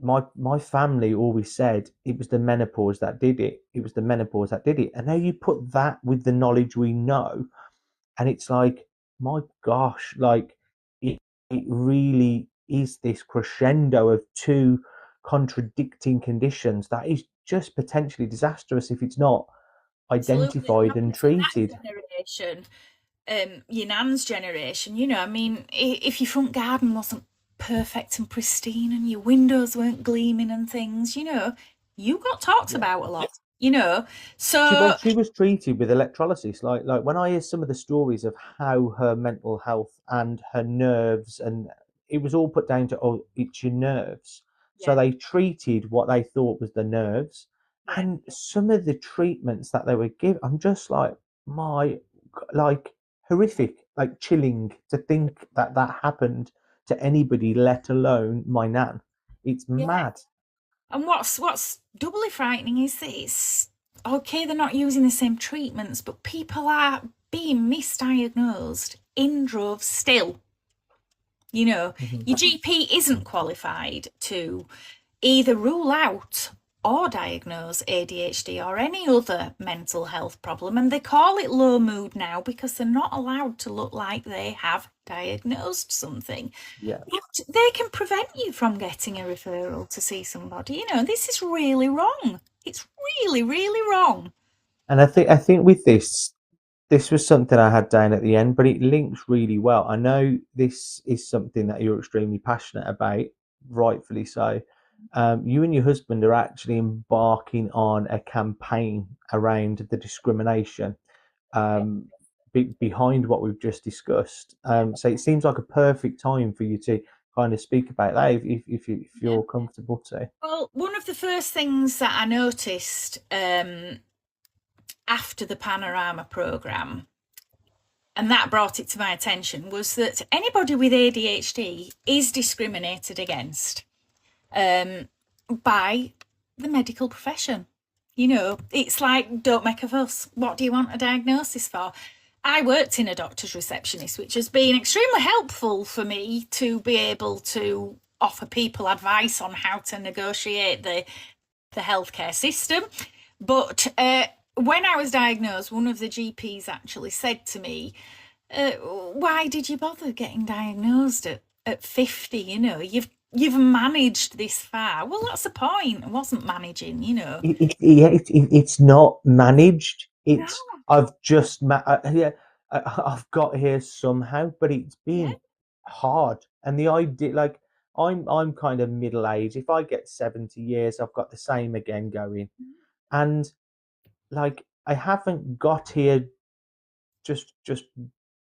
A: my family always said it was the menopause that did it. It was the menopause that did it. And now you put that with the knowledge we know, and it's like, my gosh, like it really is this crescendo of two contradicting conditions that is just potentially disastrous if it's not identified and treated.
B: Your nan's generation, I mean, if your front garden wasn't perfect and pristine and your windows weren't gleaming and things, you got talked about a lot, so
A: she was treated with electrolysis. Like when I hear some of the stories of how her mental health and her nerves, and it was all put down to, oh, it's your nerves. So they treated what they thought was the nerves, and some of the treatments that they would give, I'm just like, like horrific, like chilling to think that happened to anybody, let alone my nan. It's mad.
B: And what's doubly frightening is that it's okay, they're not using the same treatments, but people are being misdiagnosed in droves still. Your GP isn't qualified to either rule out or diagnose ADHD or any other mental health problem, and they call it low mood now because they're not allowed to look like they have diagnosed something. But they can prevent you from getting a referral to see somebody. This is really wrong. It's really, really wrong.
A: And I think with this, this was something I had down at the end, but it links really well. I know this is something that you're extremely passionate about, rightfully so. You and your husband are actually embarking on a campaign around the discrimination
B: Yeah.
A: behind what we've just discussed. So it seems like a perfect time for you to kind of speak about that if
B: Yeah.
A: you're comfortable to.
B: Well, one of the first things that I noticed after the Panorama programme, and that brought it to my attention, was that anybody with ADHD is discriminated against by the medical profession. You know, it's like, don't make a fuss. What do you want a diagnosis for? I worked in a doctor's receptionist, which has been extremely helpful for me to be able to offer people advice on how to negotiate the healthcare system. But when I was diagnosed, one of the GPs actually said to me, why did you bother getting diagnosed at 50? You know, you've managed this far. Well, that's the point. I wasn't managing, you know.
A: It's not managed.
B: No.
A: I've just yeah, I've got here somehow, but it's
B: Yeah.
A: been hard. And the idea, like, I'm kind of middle age. If I get 70 years, I've got the same again going. And like, I haven't got here just just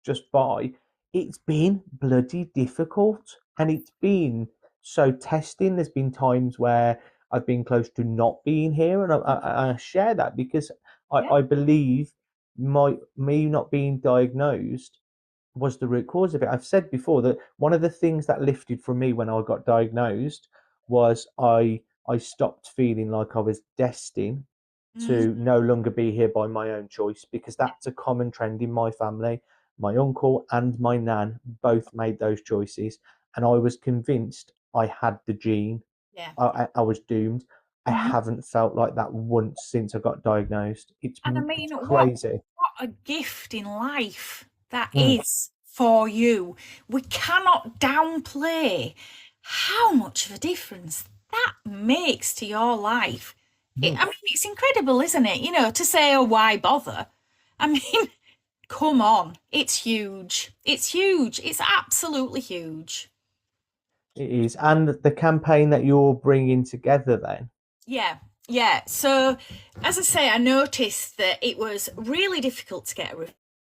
A: just by. It's been bloody difficult, and it's been so testing. There's been times where I've been close to not being here, and I share that because
B: Yeah.
A: I believe me not being diagnosed was the root cause of it. I've said before that one of the things that lifted from me when I got diagnosed was I stopped feeling like I was destined
B: Mm,
A: to no longer be here by my own choice, because
B: yeah.
A: that's a common trend in my family. My uncle and my nan both made those choices, and I was convinced I had the gene.
B: Yeah.
A: I was doomed. I
B: Mhm.
A: haven't felt like that once since I got diagnosed.
B: And I mean,
A: It's
B: what
A: crazy.
B: a gift in life that
A: Mm,
B: is for you. We cannot downplay how much of a difference that makes to your life.
A: mm.
B: I mean, it's incredible, isn't it? You know, to say, oh, why bother? I mean, come on, it's huge. It's huge. It's absolutely huge.
A: It is. And the campaign that you're bringing together then.
B: Yeah, yeah. So, as I say, I noticed that it was really difficult to get a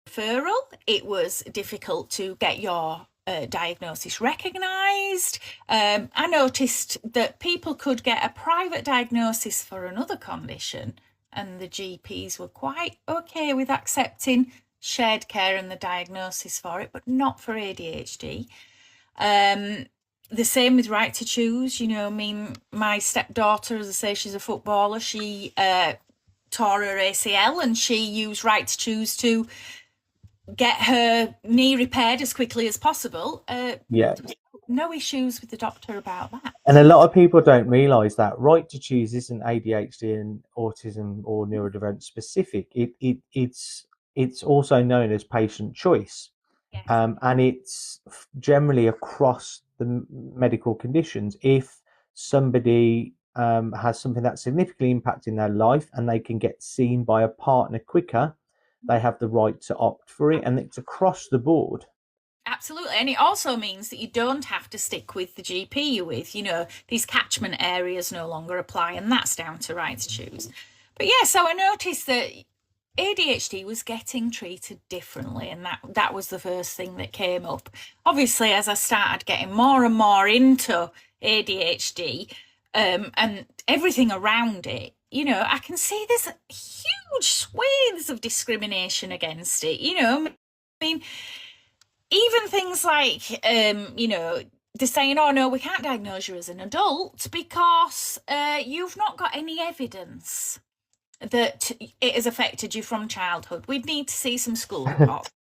B: referral. It was difficult to get your diagnosis recognised. I noticed that people could get a private diagnosis for another condition, and the GPs were quite okay with accepting shared care and the diagnosis for it, but not for ADHD. The same with right to choose. You know, I mean, my stepdaughter, as I say, she's a footballer. She tore her ACL, and she used right to choose to get her knee repaired as quickly as possible.
A: Yeah.
B: No issues with the doctor about that.
A: And a lot of people don't realise that right to choose isn't ADHD and autism or neurodivergent specific. It's also known as patient choice,
B: Yes.
A: and it's generally across the medical conditions. If somebody has something that's significantly impacting their life and they can get seen by a partner quicker, they have the right to opt for it, and it's across the board.
B: Absolutely. And it also means that you don't have to stick with the GP you're with. You know, these catchment areas no longer apply, and that's down to right to choose. But yeah, so I noticed that ADHD was getting treated differently, and that was the first thing that came up. Obviously, as I started getting more and more into ADHD and everything around it, you know, I can see there's huge swathes of discrimination against it. You know, I mean, even things like, you know, they're saying, oh, no, we can't diagnose you as an adult because you've not got any evidence that it has affected you from childhood. We'd need to see some school reports.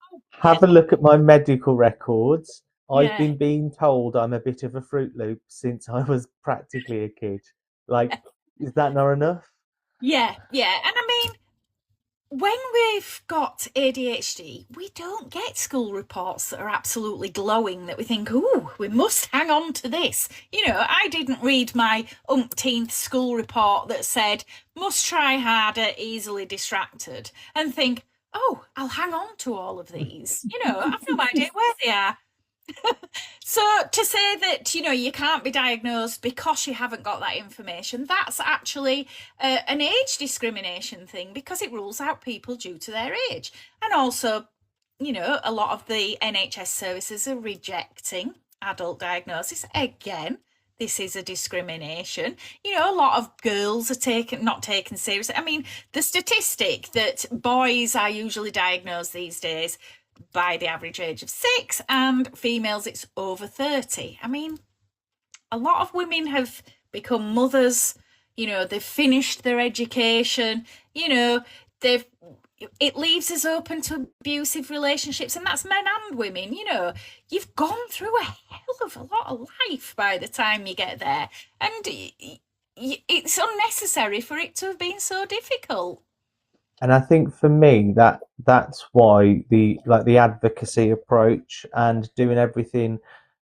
A: Have a look at my medical records. I've
B: Yeah.
A: been being told I'm a bit of a Fruit Loop since I was practically a kid. Like, is that not enough?
B: Yeah, yeah. And I mean, when we've got ADHD, we don't get school reports that are absolutely glowing that we think, oh, we must hang on to this. You know, I didn't read my umpteenth school report that said, must try harder, easily distracted, and think, oh, I'll hang on to all of these. I've no idea where they are. So to say that, you can't be diagnosed because you haven't got that information, that's actually an age discrimination thing, because it rules out people due to their age. And also, a lot of the NHS services are rejecting adult diagnosis. Again, this is a discrimination. A lot of girls are not taken seriously. I mean, the statistic that boys are usually diagnosed these days by the average age of 6, and females it's over 30. I mean, a lot of women have become mothers, they've finished their education, it leaves us open to abusive relationships, and that's men and women. You've gone through a hell of a lot of life by the time you get there, and it's unnecessary for it to have been so difficult.
A: And I think for me that's why the advocacy approach and doing everything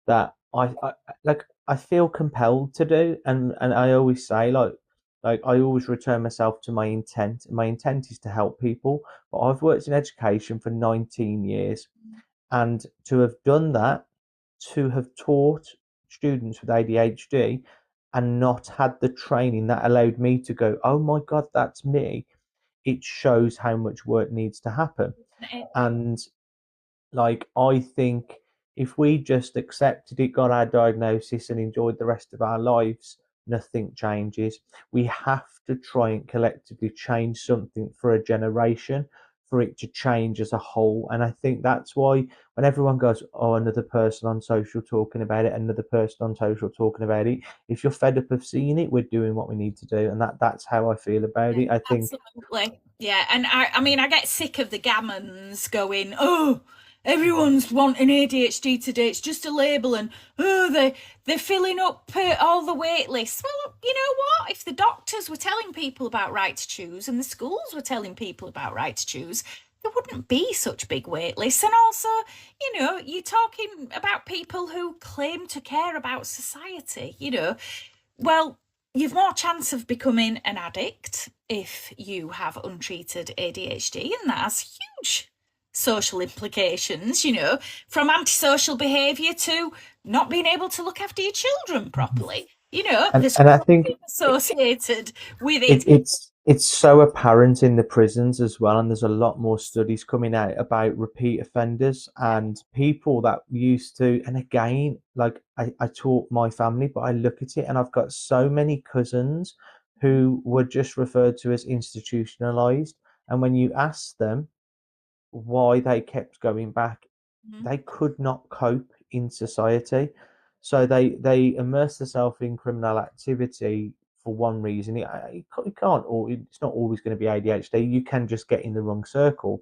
A: that I feel compelled to do, and I always say I always return myself to my intent. My intent is to help people, but I've worked in education for 19 years, and to have done that, to have taught students with ADHD and not had the training that allowed me to go, oh my God, that's me, it shows how much work needs to happen. And I think if we just accepted it, got our diagnosis, and enjoyed the rest of our lives, nothing changes. We have to try and collectively change something for a generation, for it to change as a whole. And I think that's why when everyone goes, oh, another person on social talking about it, another person on social talking about it, if you're fed up of seeing it, we're doing what we need to do. And that's how I feel about it. I think
B: absolutely. Yeah. And I mean, I get sick of the gammons going, oh, everyone's wanting ADHD today, it's just a label, and they're filling up all the wait lists. Well, you know what? If the doctors were telling people about right to choose, and the schools were telling people about right to choose, there wouldn't be such big wait lists. And also, you're talking about people who claim to care about society. Well, you've more chance of becoming an addict if you have untreated ADHD, and that has huge social implications, from antisocial behaviour to not being able to look after your children properly.
A: and I think
B: associated with it.
A: It's so apparent in the prisons as well, and there's a lot more studies coming out about repeat offenders and people that used to. And again, I taught my family, but I look at it and I've got so many cousins who were just referred to as institutionalized, and when you ask them why they kept going back, they could not cope in society, so they immerse themselves in criminal activity for one reason. It can't, or it's not always going to be ADHD. You can just get in the wrong circle,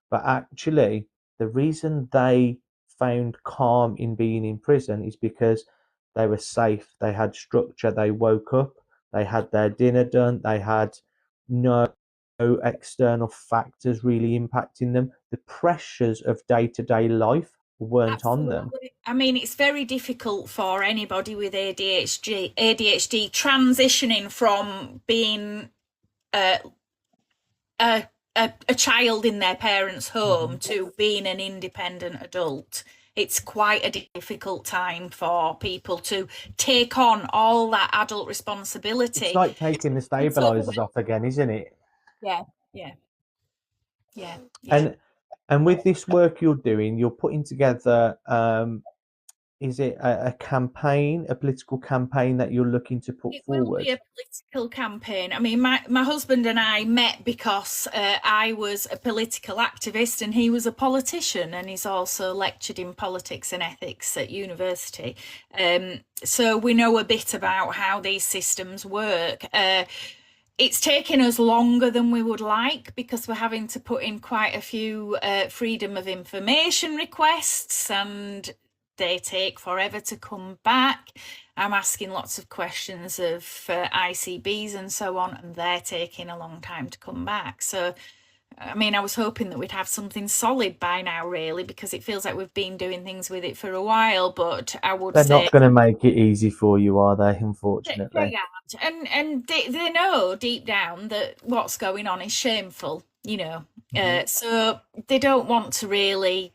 A: but actually the reason they found calm in being in prison is because they were safe, they had structure, they woke up, they had their dinner done, they had no external factors really impacting them. The pressures of day-to-day life weren't on them.
B: I mean, it's very difficult for anybody with ADHD transitioning from being a child in their parents' home to being an independent adult. It's quite a difficult time for people to take on all that adult responsibility.
A: It's like taking the stabilizers off again, isn't it?
B: Yeah.
A: And with this work you're doing, you're putting together, is it a campaign, a political campaign that you're looking to put forward?
B: It will be a political campaign. I mean, my husband and I met because I was a political activist and he was a politician, and he's also lectured in politics and ethics at university. So we know a bit about how these systems work. It's taken us longer than we would like because we're having to put in quite a few freedom of information requests, and they take forever to come back. I'm asking lots of questions of ICBs and so on, and they're taking a long time to come back. So, I mean, I was hoping that we'd have something solid by now, really, because it feels like we've been doing things with it for a while, but I would say...
A: They're not going to make it easy for you, are they, unfortunately?
B: They aren't. And they know deep down that what's going on is shameful, So they don't want to really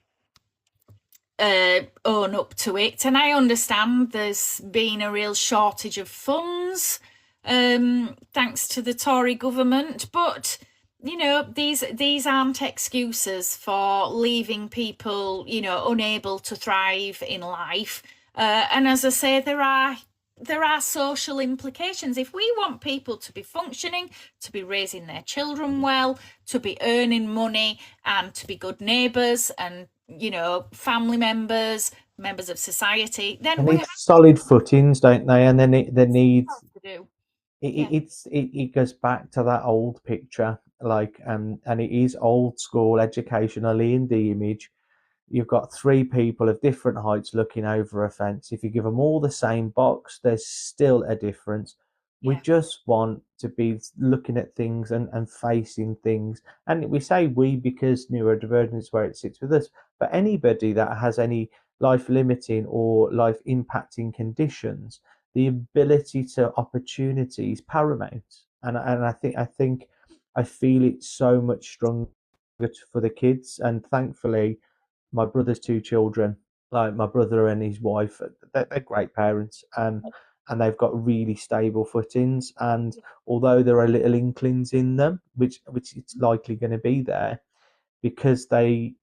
B: own up to it. And I understand there's been a real shortage of funds, thanks to the Tory government. But these aren't excuses for leaving people, unable to thrive in life. And as I say, there are social implications. If we want people to be functioning, to be raising their children well, to be earning money, and to be good neighbours and family members, members of society,
A: They
B: then we
A: need
B: have
A: solid footings, don't they? And then they need
B: to do.
A: it,
B: Yeah,
A: it goes back to that old picture, like and it is old school educationally in the image. You've got three people of different heights looking over a fence. If you give them all the same box, there's still a difference. We
B: yeah,
A: just want to be looking at things and facing things. And we say we because neurodivergence is where it sits with us. But anybody that has any life limiting or life impacting conditions, the ability to opportunity is paramount. And I think I feel it so much stronger for the kids. And thankfully, my brother's two children, like my brother and his wife, they're great parents, and they've got really stable footings. And although there are little inklings in them, which it's likely going to be there, because they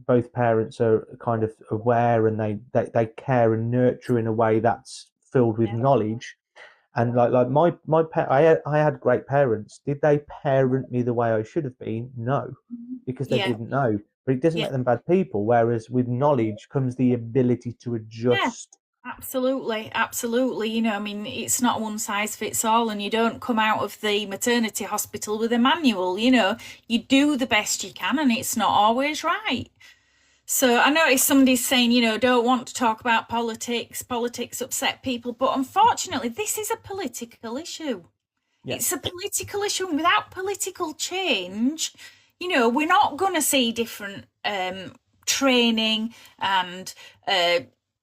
A: both parents are kind of aware and they care and nurture in a way that's filled with
B: yeah.
A: knowledge. And like I had great parents. Did they parent me the way I should have been? No, because they
B: Yeah,
A: didn't know. But it doesn't
B: yeah,
A: make them bad people. Whereas with knowledge comes the ability to
B: yeah.
A: adjust.
B: Absolutely, absolutely. I mean, it's not one size fits all, and you don't come out of the maternity hospital with a manual. You do the best you can, and it's not always right. So I noticed somebody's saying, don't want to talk about politics. Politics upset people, but unfortunately, this is a political issue.
A: Yeah.
B: It's a political issue, and without political change, we're not going to see different training and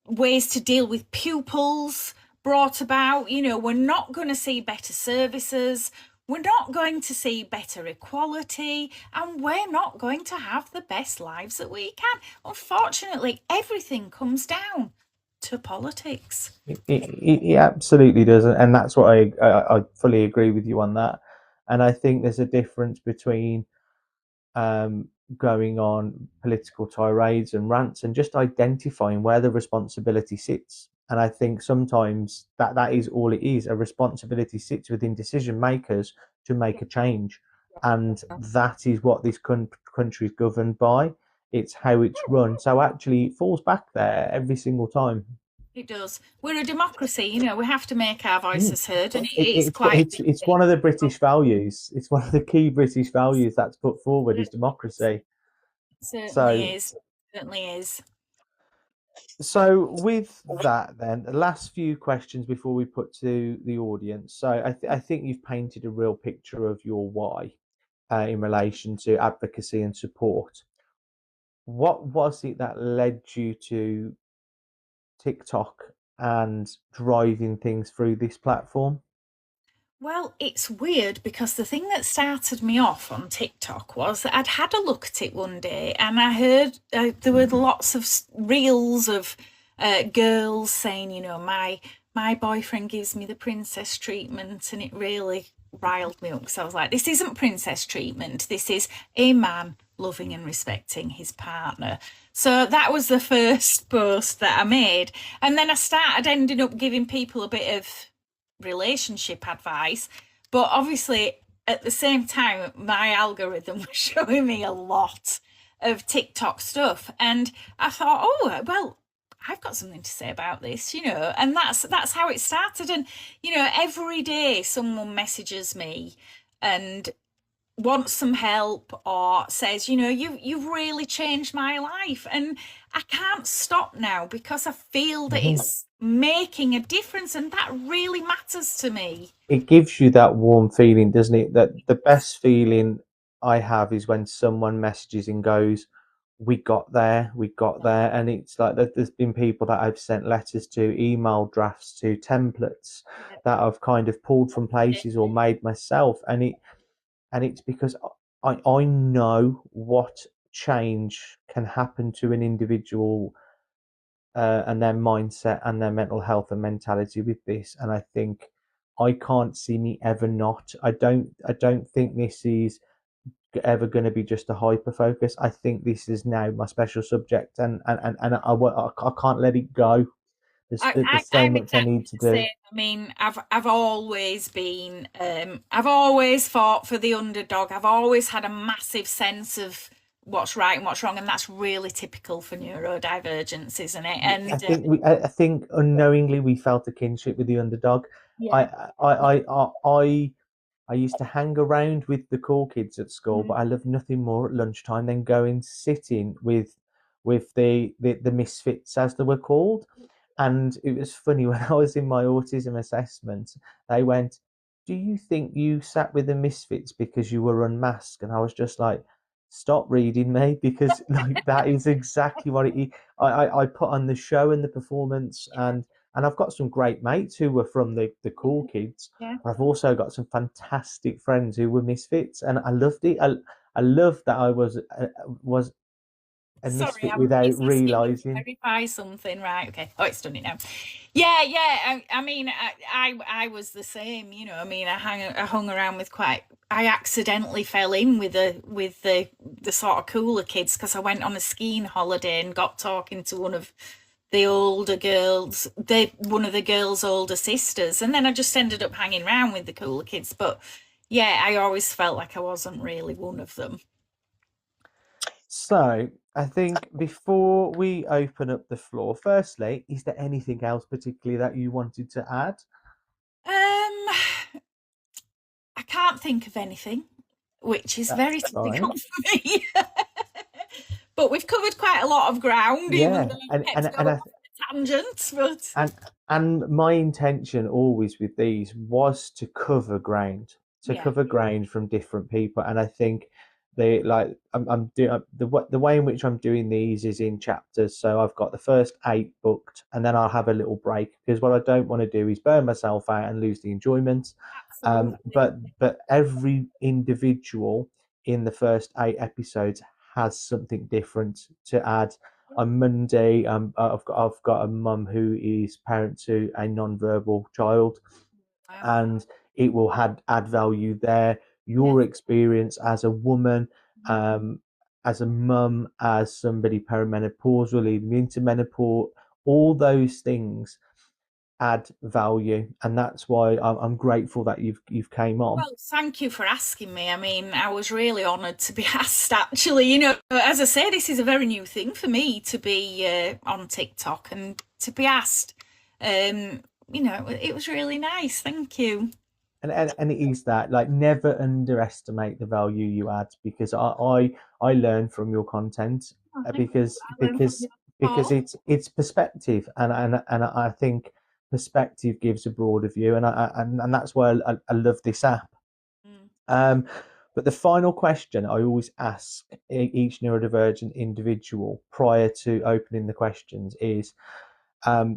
B: ways to deal with pupils brought about. We're not going to see better services. We're not going to see better equality, and we're not going to have the best lives that we can. Unfortunately, everything comes down to politics.
A: It absolutely does, and that's what I fully agree with you on that. And I think there's a difference between um, going on political tirades and rants and just identifying where the responsibility sits. And I think sometimes that is all it is. A responsibility sits within decision makers to make a change. And that is what this country is governed by. It's how it's run. So actually, it falls back there every single time.
B: It does. We're a democracy, we have to make our
A: Mm.
B: voices heard, and
A: It,
B: it's
A: it's
B: quite a big
A: it's
B: thing.
A: one of the British values. It's one of the key British values that's put forward is
B: It
A: democracy.
B: certainly
A: So
B: is. Certainly is.
A: So with that, then the last few questions before we put to the audience. So I think you've painted a real picture of your why in relation to advocacy and support. What was it that led you to TikTok and driving things through this platform?
B: Well, it's weird because the thing that started me off on TikTok was that I'd had a look at it one day and I heard there were lots of reels of girls saying, my boyfriend gives me the princess treatment, and it really riled me up because I was like, this isn't princess treatment. This is a man loving and respecting his partner. So that was the first post that I made, and then I started ending up giving people a bit of relationship advice, but obviously at the same time my algorithm was showing me a lot of TikTok stuff, and I thought, oh well, I've got something to say about this, and that's how it started. And every day someone messages me and wants some help or says, you've really changed my life, and I can't stop now because I feel that
A: Mhm.
B: it's making a difference, and that really matters to me.
A: It gives you that warm feeling, doesn't it? That the best feeling I have is when someone messages and goes, we got there. And it's like that there's been people that I've sent letters to, email drafts to, templates
B: Yeah.
A: that I've kind of pulled from places or made myself. And it's because I know what change can happen to an individual and their mindset and their mental health and mentality with this, and I think I can't see me ever not. I don't think this is ever going to be just a hyper focus. I think this is now my special subject, and I can't let it go. There's so
B: I'm
A: much I
B: exactly
A: need to
B: the
A: do.
B: same. I mean, I've always been, I've always fought for the underdog. I've always had a massive sense of what's right and what's wrong, and that's really typical for neurodivergence, isn't it?
A: I
B: And
A: think I think unknowingly we felt a kinship with the underdog. I
B: yeah,
A: I used to hang around with the cool kids at school, but
B: mm,
A: I loved nothing more at lunchtime than going sitting with the misfits as they were called. And it was funny when I was in my autism assessment, they went, "Do you think you sat with the misfits because you were unmasked?" And I was just like, "Stop reading me," because like that is exactly what it is. I put on the show and the performance, and I've got some great mates who were from the cool kids.
B: yeah.
A: I've also got some fantastic friends who were misfits, and I loved it. I loved that I was a
B: Sorry,
A: misfit without
B: it's asking me to
A: realizing.
B: verify something. Right, okay. Oh, it's done it now. Yeah, yeah. I mean, I was the same. You know, I mean, I hung around with quite. I accidentally fell in with the sort of cooler kids because I went on a skiing holiday and got talking to one of the older girls, one of the girls' older sisters, and then I just ended up hanging around with the cooler kids. But yeah, I always felt like I wasn't really one of them.
A: So I think before we open up the floor, firstly, is there anything else particularly that you wanted to add?
B: Um, I can't think of anything, which is
A: That's
B: very
A: fine.
B: typical for me. But we've covered quite a lot of ground, even
A: Yeah,
B: though I kept going off on a tangent. But
A: and and my intention always with these was to
B: yeah,
A: cover ground from different people, and I think they like I'm doing the way in which I'm doing these is in chapters. So I've got the first 8 booked, and then I'll have a little break because what I don't want to do is burn myself out and lose the enjoyment.
B: absolutely.
A: But every individual in the first 8 episodes has something different to add. On Monday, I've got a mum who is parent to a non-verbal child,
B: Wow.
A: and it will add value there.
B: Yeah.
A: Your experience as a woman,
B: Mhm.
A: um, as a mum, as somebody perimenopausal, leading into menopause, all those things add value, and that's why I'm grateful that you've came on.
B: Well, thank you for asking me. I mean, I was really honoured to be asked, actually. You know, as I say, this is a very new thing for me to be on TikTok and to be asked. Um, you know, it was really nice. Thank you.
A: And it is that, like, never underestimate the value you add, because I learn from your content,
B: Oh, thank you.
A: because
B: I learned from you. Oh,
A: it's perspective, and I think perspective gives a broader view, and that's why I love this app.
B: mm,
A: um but the final question I always ask each neurodivergent individual prior to opening the questions is,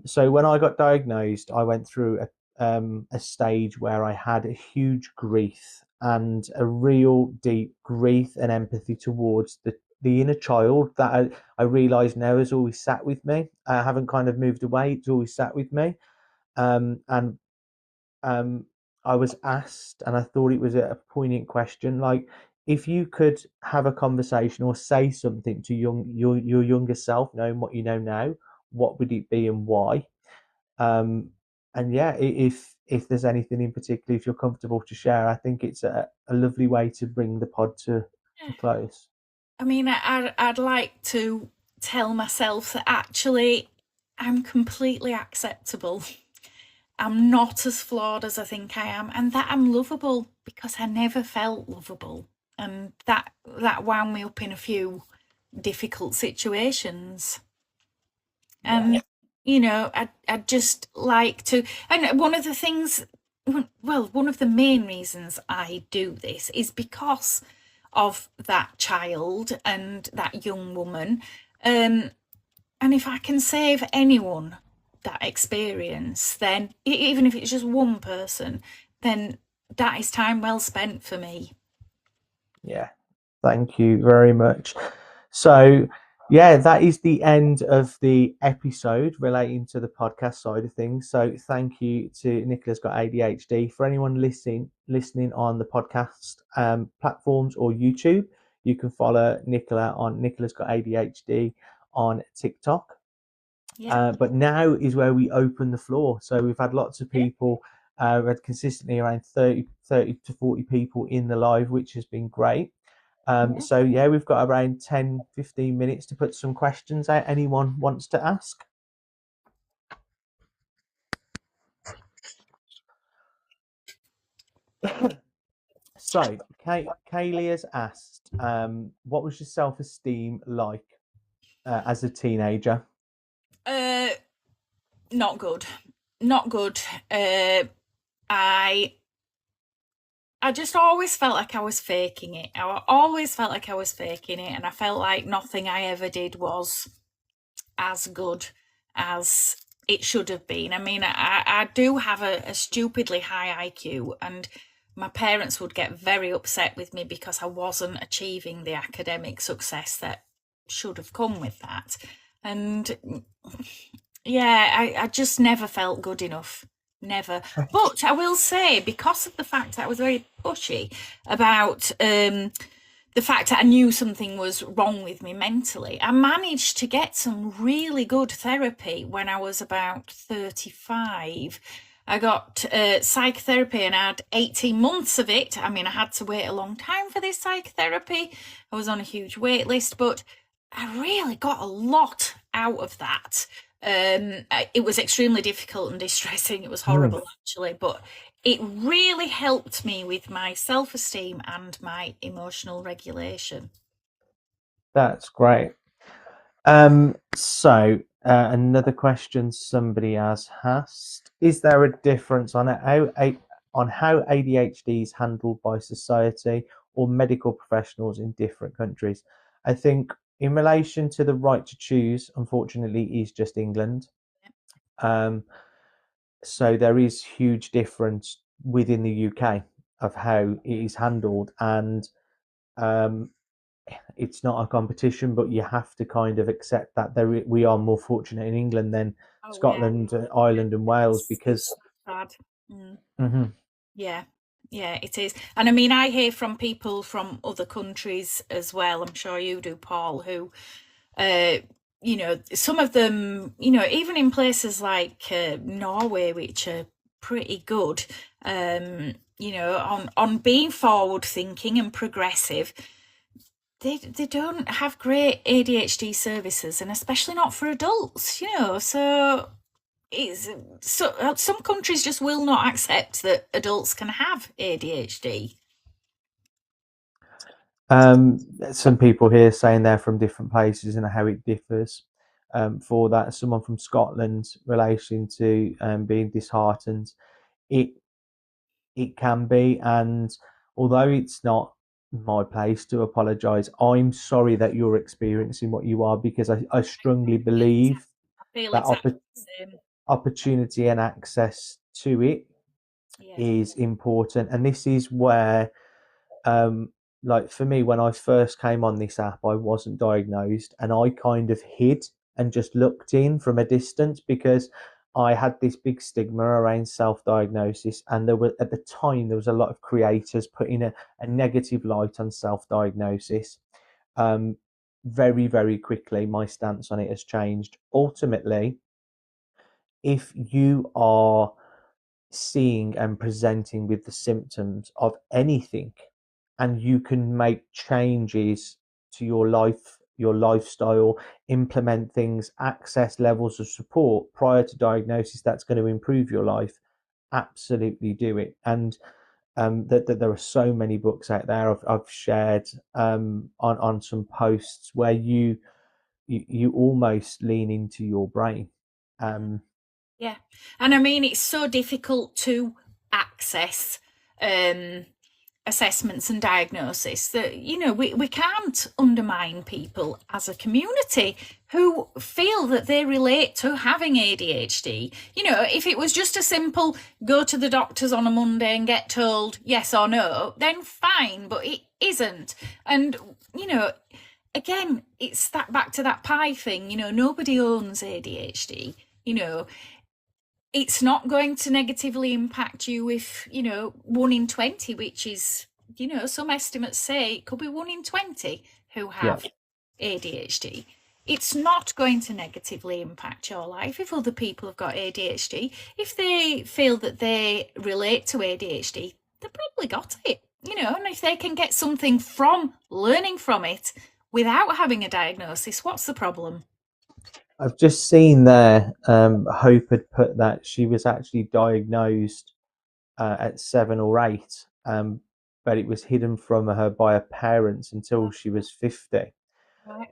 A: so when I got diagnosed, I went through a stage where I had a huge grief and a real deep grief and empathy towards the inner child that I realise now has always sat with me. I haven't kind of moved away; it's always sat with me. And um, I was asked, and I thought it was a poignant question, like, if you could have a conversation or say something to your younger self, knowing what you know now, what would it be and why? Um, and yeah, if there's anything in particular, if you're comfortable to share, I think it's a lovely way to bring the pod to
B: yeah.
A: a close.
B: I mean, I'd like to tell myself that actually I'm completely acceptable. I'm not as flawed as I think I am, and that I'm lovable because I never felt lovable, and that wound me up in a few difficult situations.
A: Yeah,
B: And you know, I'd just like to. And one of the things, well, one of the main reasons I do this is because of that child and that young woman. And if I can save anyone that experience, then even if it's just one person, then that is time well spent for me.
A: yeah. Thank you very much. So, yeah, that is the end of the episode relating to the podcast side of things. So, thank you to Nicola's Got ADHD. For anyone listening on the podcast platforms or YouTube, you can follow Nicola on Nicola's Got ADHD on TikTok.
B: Yeah.
A: But now is where we open the floor. So we've had lots of people, we had consistently around 30 to 40 people in the live, which has been great. So yeah, we've got around 10-15 minutes to put some questions out anyone wants to ask. So Kaylee has asked, what was your self-esteem like as a teenager?
B: Not good. Not good. I just always felt like I was faking it. I always felt like I was faking it, and I felt like nothing I ever did was as good as it should have been. I mean, I do have a stupidly high IQ, and my parents would get very upset with me because I wasn't achieving the academic success that should have come with that. And yeah, I just never felt good enough. Never. But I will say, because of the fact that I was very pushy about the fact that I knew something was wrong with me mentally, I managed to get some really good therapy when I was about 35. I got psychotherapy and I had 18 months of it. I mean, I had to wait a long time for this psychotherapy. I was on a huge wait list, but I really got a lot out of that. It was extremely difficult and distressing. It was horrible, actually, but it really helped me with my self-esteem and my emotional regulation.
A: That's great. So another question somebody has asked: is there a difference on how ADHD is handled by society or medical professionals in different countries? I think in relation to the right to choose, unfortunately, is just England. So there is huge difference within the UK of how it is handled, and um, it's not a competition, but you have to kind of accept that we are more fortunate in England than
B: Oh yeah,
A: Scotland, Ireland, and Wales
B: it's
A: because.
B: sad. Mm.
A: Mhm.
B: Yeah, yeah, it is. And I mean, I hear from people from other countries as well. I'm sure you do, Paul, who, uh, some of them, even in places like Norway, which are pretty good, on being forward thinking and progressive, they don't have great ADHD services, and especially not for adults, so it's some countries just will not accept that adults can have ADHD.
A: Some people here saying they're from different places and how it differs. For that, someone from Scotland relation to being disheartened, it it can be, and although it's not my place to apologize, I'm sorry that you're experiencing what you are, because I strongly believe
B: I feel
A: that
B: exactly the same.
A: opportunity and access to it
B: Yeah.
A: is important. And this is where like for me, when I first came on this app, I wasn't diagnosed, and I kind of hid and just looked in from a distance because I had this big stigma around self-diagnosis, and at the time there was a lot of creators putting a negative light on self-diagnosis. um, Very, very quickly my stance on it has changed. Ultimately, if you are seeing and presenting with the symptoms of anything, and you can make changes to your life, your lifestyle, implement things, access levels of support prior to diagnosis that's going to improve your life, absolutely do it. And that there are so many books out there I've shared on some posts where you almost lean into your brain. um
B: Yeah. And I mean, it's so difficult to access. Um, assessments and diagnosis, that we can't undermine people as a community who feel that they relate to having ADHD. If it was just a simple go to the doctors on a Monday and get told yes or no, then fine, but it isn't. And again, it's that back to that pie thing. Nobody owns ADHD. It's not going to negatively impact you if 1 in 20, which is some estimates say it could be 1 in 20 who have ADHD. It's not going to negatively impact your life if other people have got ADHD. If they feel that they relate to ADHD, they've probably got it, and if they can get something from learning from it without having a diagnosis, what's the problem?
A: I've just seen there, Hope had put that she was actually diagnosed at 7 or 8, but it was hidden from her by her parents until she was 50.
B: Right.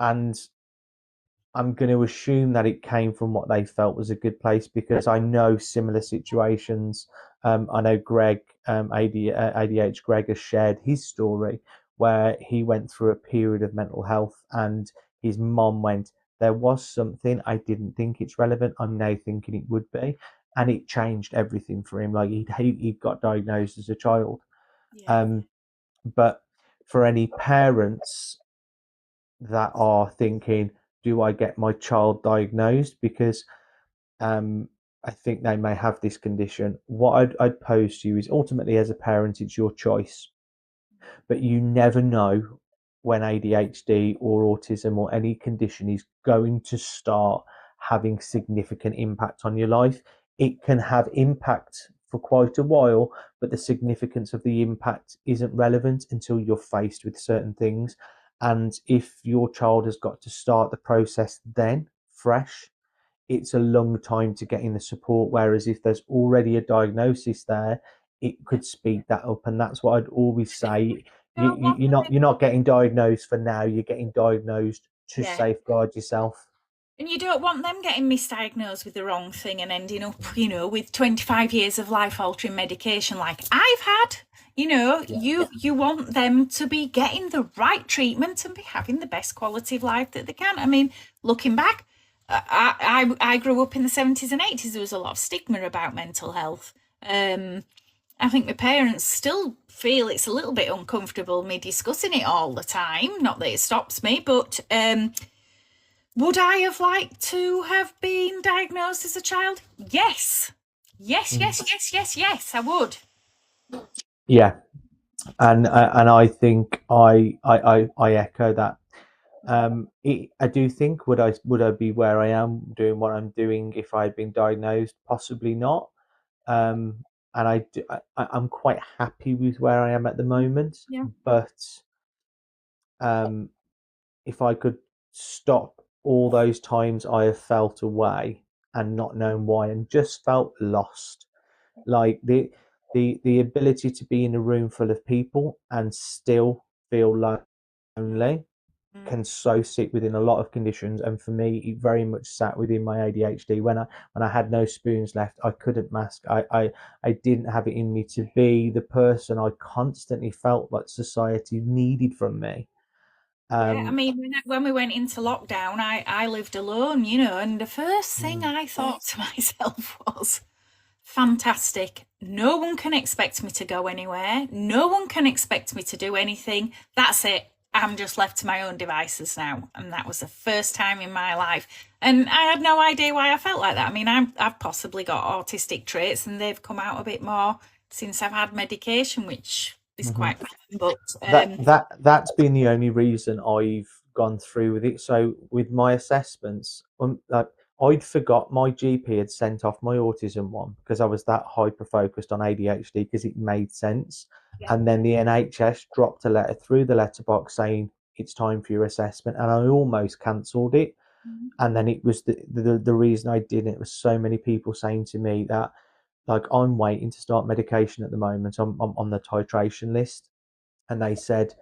A: And I'm going to assume that it came from what they felt was a good place, because I know similar situations. I know Greg, ADH Greg, has shared his story where he went through a period of mental health, and his mom went, there was something, I didn't think it's relevant, I'm now thinking it would be. And it changed everything for him. Like he got diagnosed as a child.
B: Yeah.
A: But for any parents that are thinking, do I get my child diagnosed? Because I think they may have this condition. What I'd pose to you is, ultimately, as a parent, it's your choice. But you never know when ADHD or autism or any condition is going to start having significant impact on your life. It can have impact for quite a while, but the significance of the impact isn't relevant until you're faced with certain things. And if your child has got to start the process then fresh, it's a long time to get in the support. Whereas if there's already a diagnosis there, it could speed that up. And that's what I'd always say. You're not getting diagnosed for now. You're getting diagnosed to safeguard yourself.
B: And you don't want them getting misdiagnosed with the wrong thing and ending up, with 25 years of life-altering medication like I've had. You want them to be getting the right treatment and be having the best quality of life that they can. I mean, looking back, I grew up in the 70s and 80s. There was a lot of stigma about mental health. I think my parents still feel it's a little bit uncomfortable me discussing it all the time. Not that it stops me, but would I have liked to have been diagnosed as a child? Yes. Yes, I would.
A: Yeah, and I think I echo that. I do think, would I be where I am doing what I'm doing if I had been diagnosed? Possibly not. And I'm quite happy with where I am at the moment.
B: Yeah.
A: But if I could stop all those times I have felt away and not known why and just felt lost, like the ability to be in a room full of people and still feel lonely can so sit within a lot of conditions. And for me, it very much sat within my ADHD. When I had no spoons left, I couldn't mask. I didn't have it in me to be the person I constantly felt like society needed from me.
B: I mean, when we went into lockdown, I lived alone, and the first thing I thought to myself was, fantastic. No one can expect me to go anywhere. No one can expect me to do anything. That's it. I'm just left to my own devices now. And that was the first time in my life. And I had no idea why I felt like that. I mean, I've possibly got autistic traits, and they've come out a bit more since I've had medication, which is quite common. But
A: that's been the only reason I've gone through with it. So with my assessments, I'd forgot my GP had sent off my autism one because I was that hyper focused on ADHD because it made sense. And then the NHS dropped a letter through the letterbox saying it's time for your assessment, and I almost cancelled it. And then it was the reason I didn't. It was so many people saying to me that, like, I'm waiting to start medication at the moment. I'm on the titration list, and they said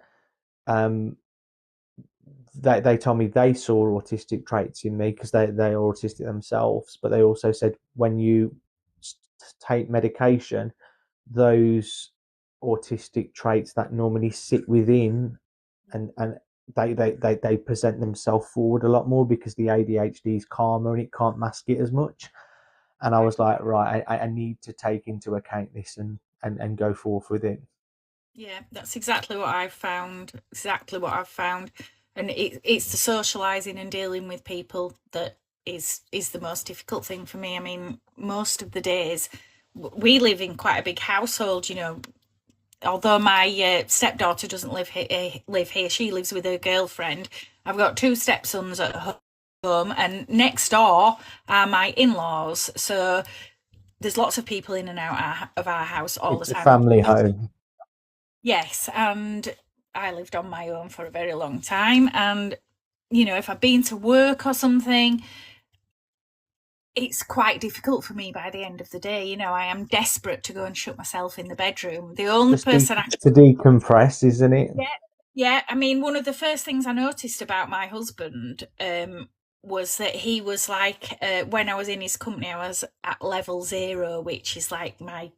A: they told me they saw autistic traits in me because they are autistic themselves, but they also said when you take medication, those autistic traits that normally sit within, and they present themselves forward a lot more because the ADHD is calmer and it can't mask it as much. And I was like, right, I need to take into account this and go forth with it.
B: Yeah, that's exactly what I've found. Exactly what I've found. And it's the socializing and dealing with people that is the most difficult thing for me. I mean, most of the days we live in quite a big household, you know. Although my stepdaughter doesn't live here, she lives with her girlfriend. I've got two stepsons at home, and next door are my in-laws. So there's lots of people in and out of our house all the
A: It's a
B: time.
A: family home.
B: Yes, and I lived on my own for a very long time. And, you know, if I've been to work or something, it's quite difficult for me by the end of the day. You know, I am desperate to go and shut myself in the bedroom. The only
A: Just
B: person
A: to decompress, isn't it?
B: yeah, I mean, one of the first things I noticed about my husband was that he was like, when I was in his company, I was at level 0, which is like my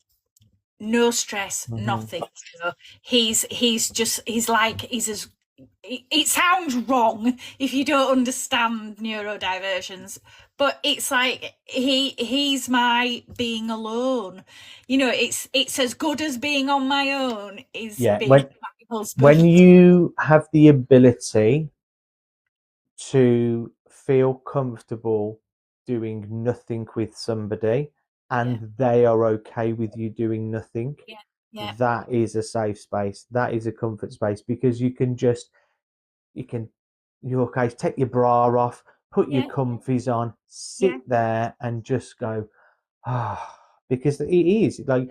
B: no stress, nothing. So he's as it sounds wrong if you don't understand neurodivergence, but it's like he's my being alone. You know, it's as good as being on my own is being my husband.
A: When you have the ability to feel comfortable doing nothing with somebody and they are okay with you doing nothing, that is a safe space. That is a comfort space, because you can you're okay, take your bra off, put your comfies on, sit there and just go, ah, because it is like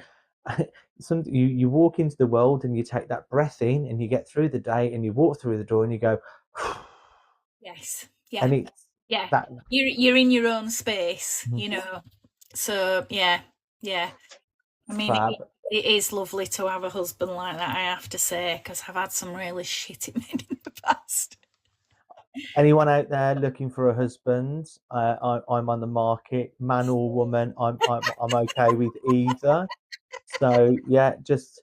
A: you walk into the world and you take that breath in and you get through the day and you walk through the door and you go,
B: yes, yeah,
A: and it's that
B: you're in your own space, you know. So yeah. I mean, it is lovely to have a husband like that, I have to say, because I've had some really shitty men in the past.
A: Anyone out there looking for a husband, I'm on the market, man or woman. I'm okay with either. So yeah, just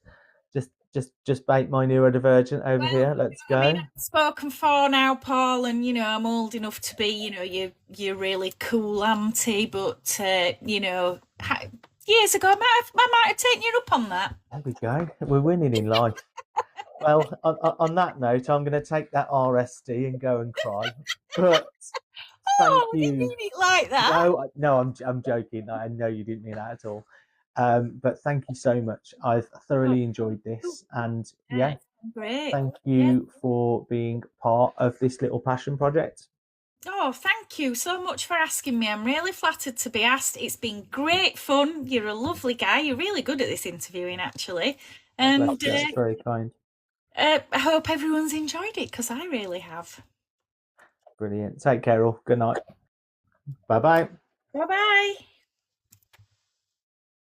A: bait my neurodivergent over here. Let's go.
B: I mean, I've spoken for now, Paul, and you know I'm old enough to be, you know, you're really cool auntie, but you know, years ago I might have taken you up on that.
A: There we go. We're winning in life. Well, on that note, I'm going to take that RSD and go and cry. But thank you.
B: You mean it like that?
A: No, I'm joking. I know you didn't mean that at all. But thank you so much. I've thoroughly enjoyed this, and yeah,
B: great.
A: Thank you for being part of this little passion project.
B: Oh, thank you so much for asking me. I'm really flattered to be asked. It's been great fun. You're a lovely guy. You're really good at this interviewing, actually. And
A: that's very kind.
B: I hope everyone's enjoyed it, because I really have.
A: Brilliant. Take care all. Good night. Bye-bye.
B: Bye-bye.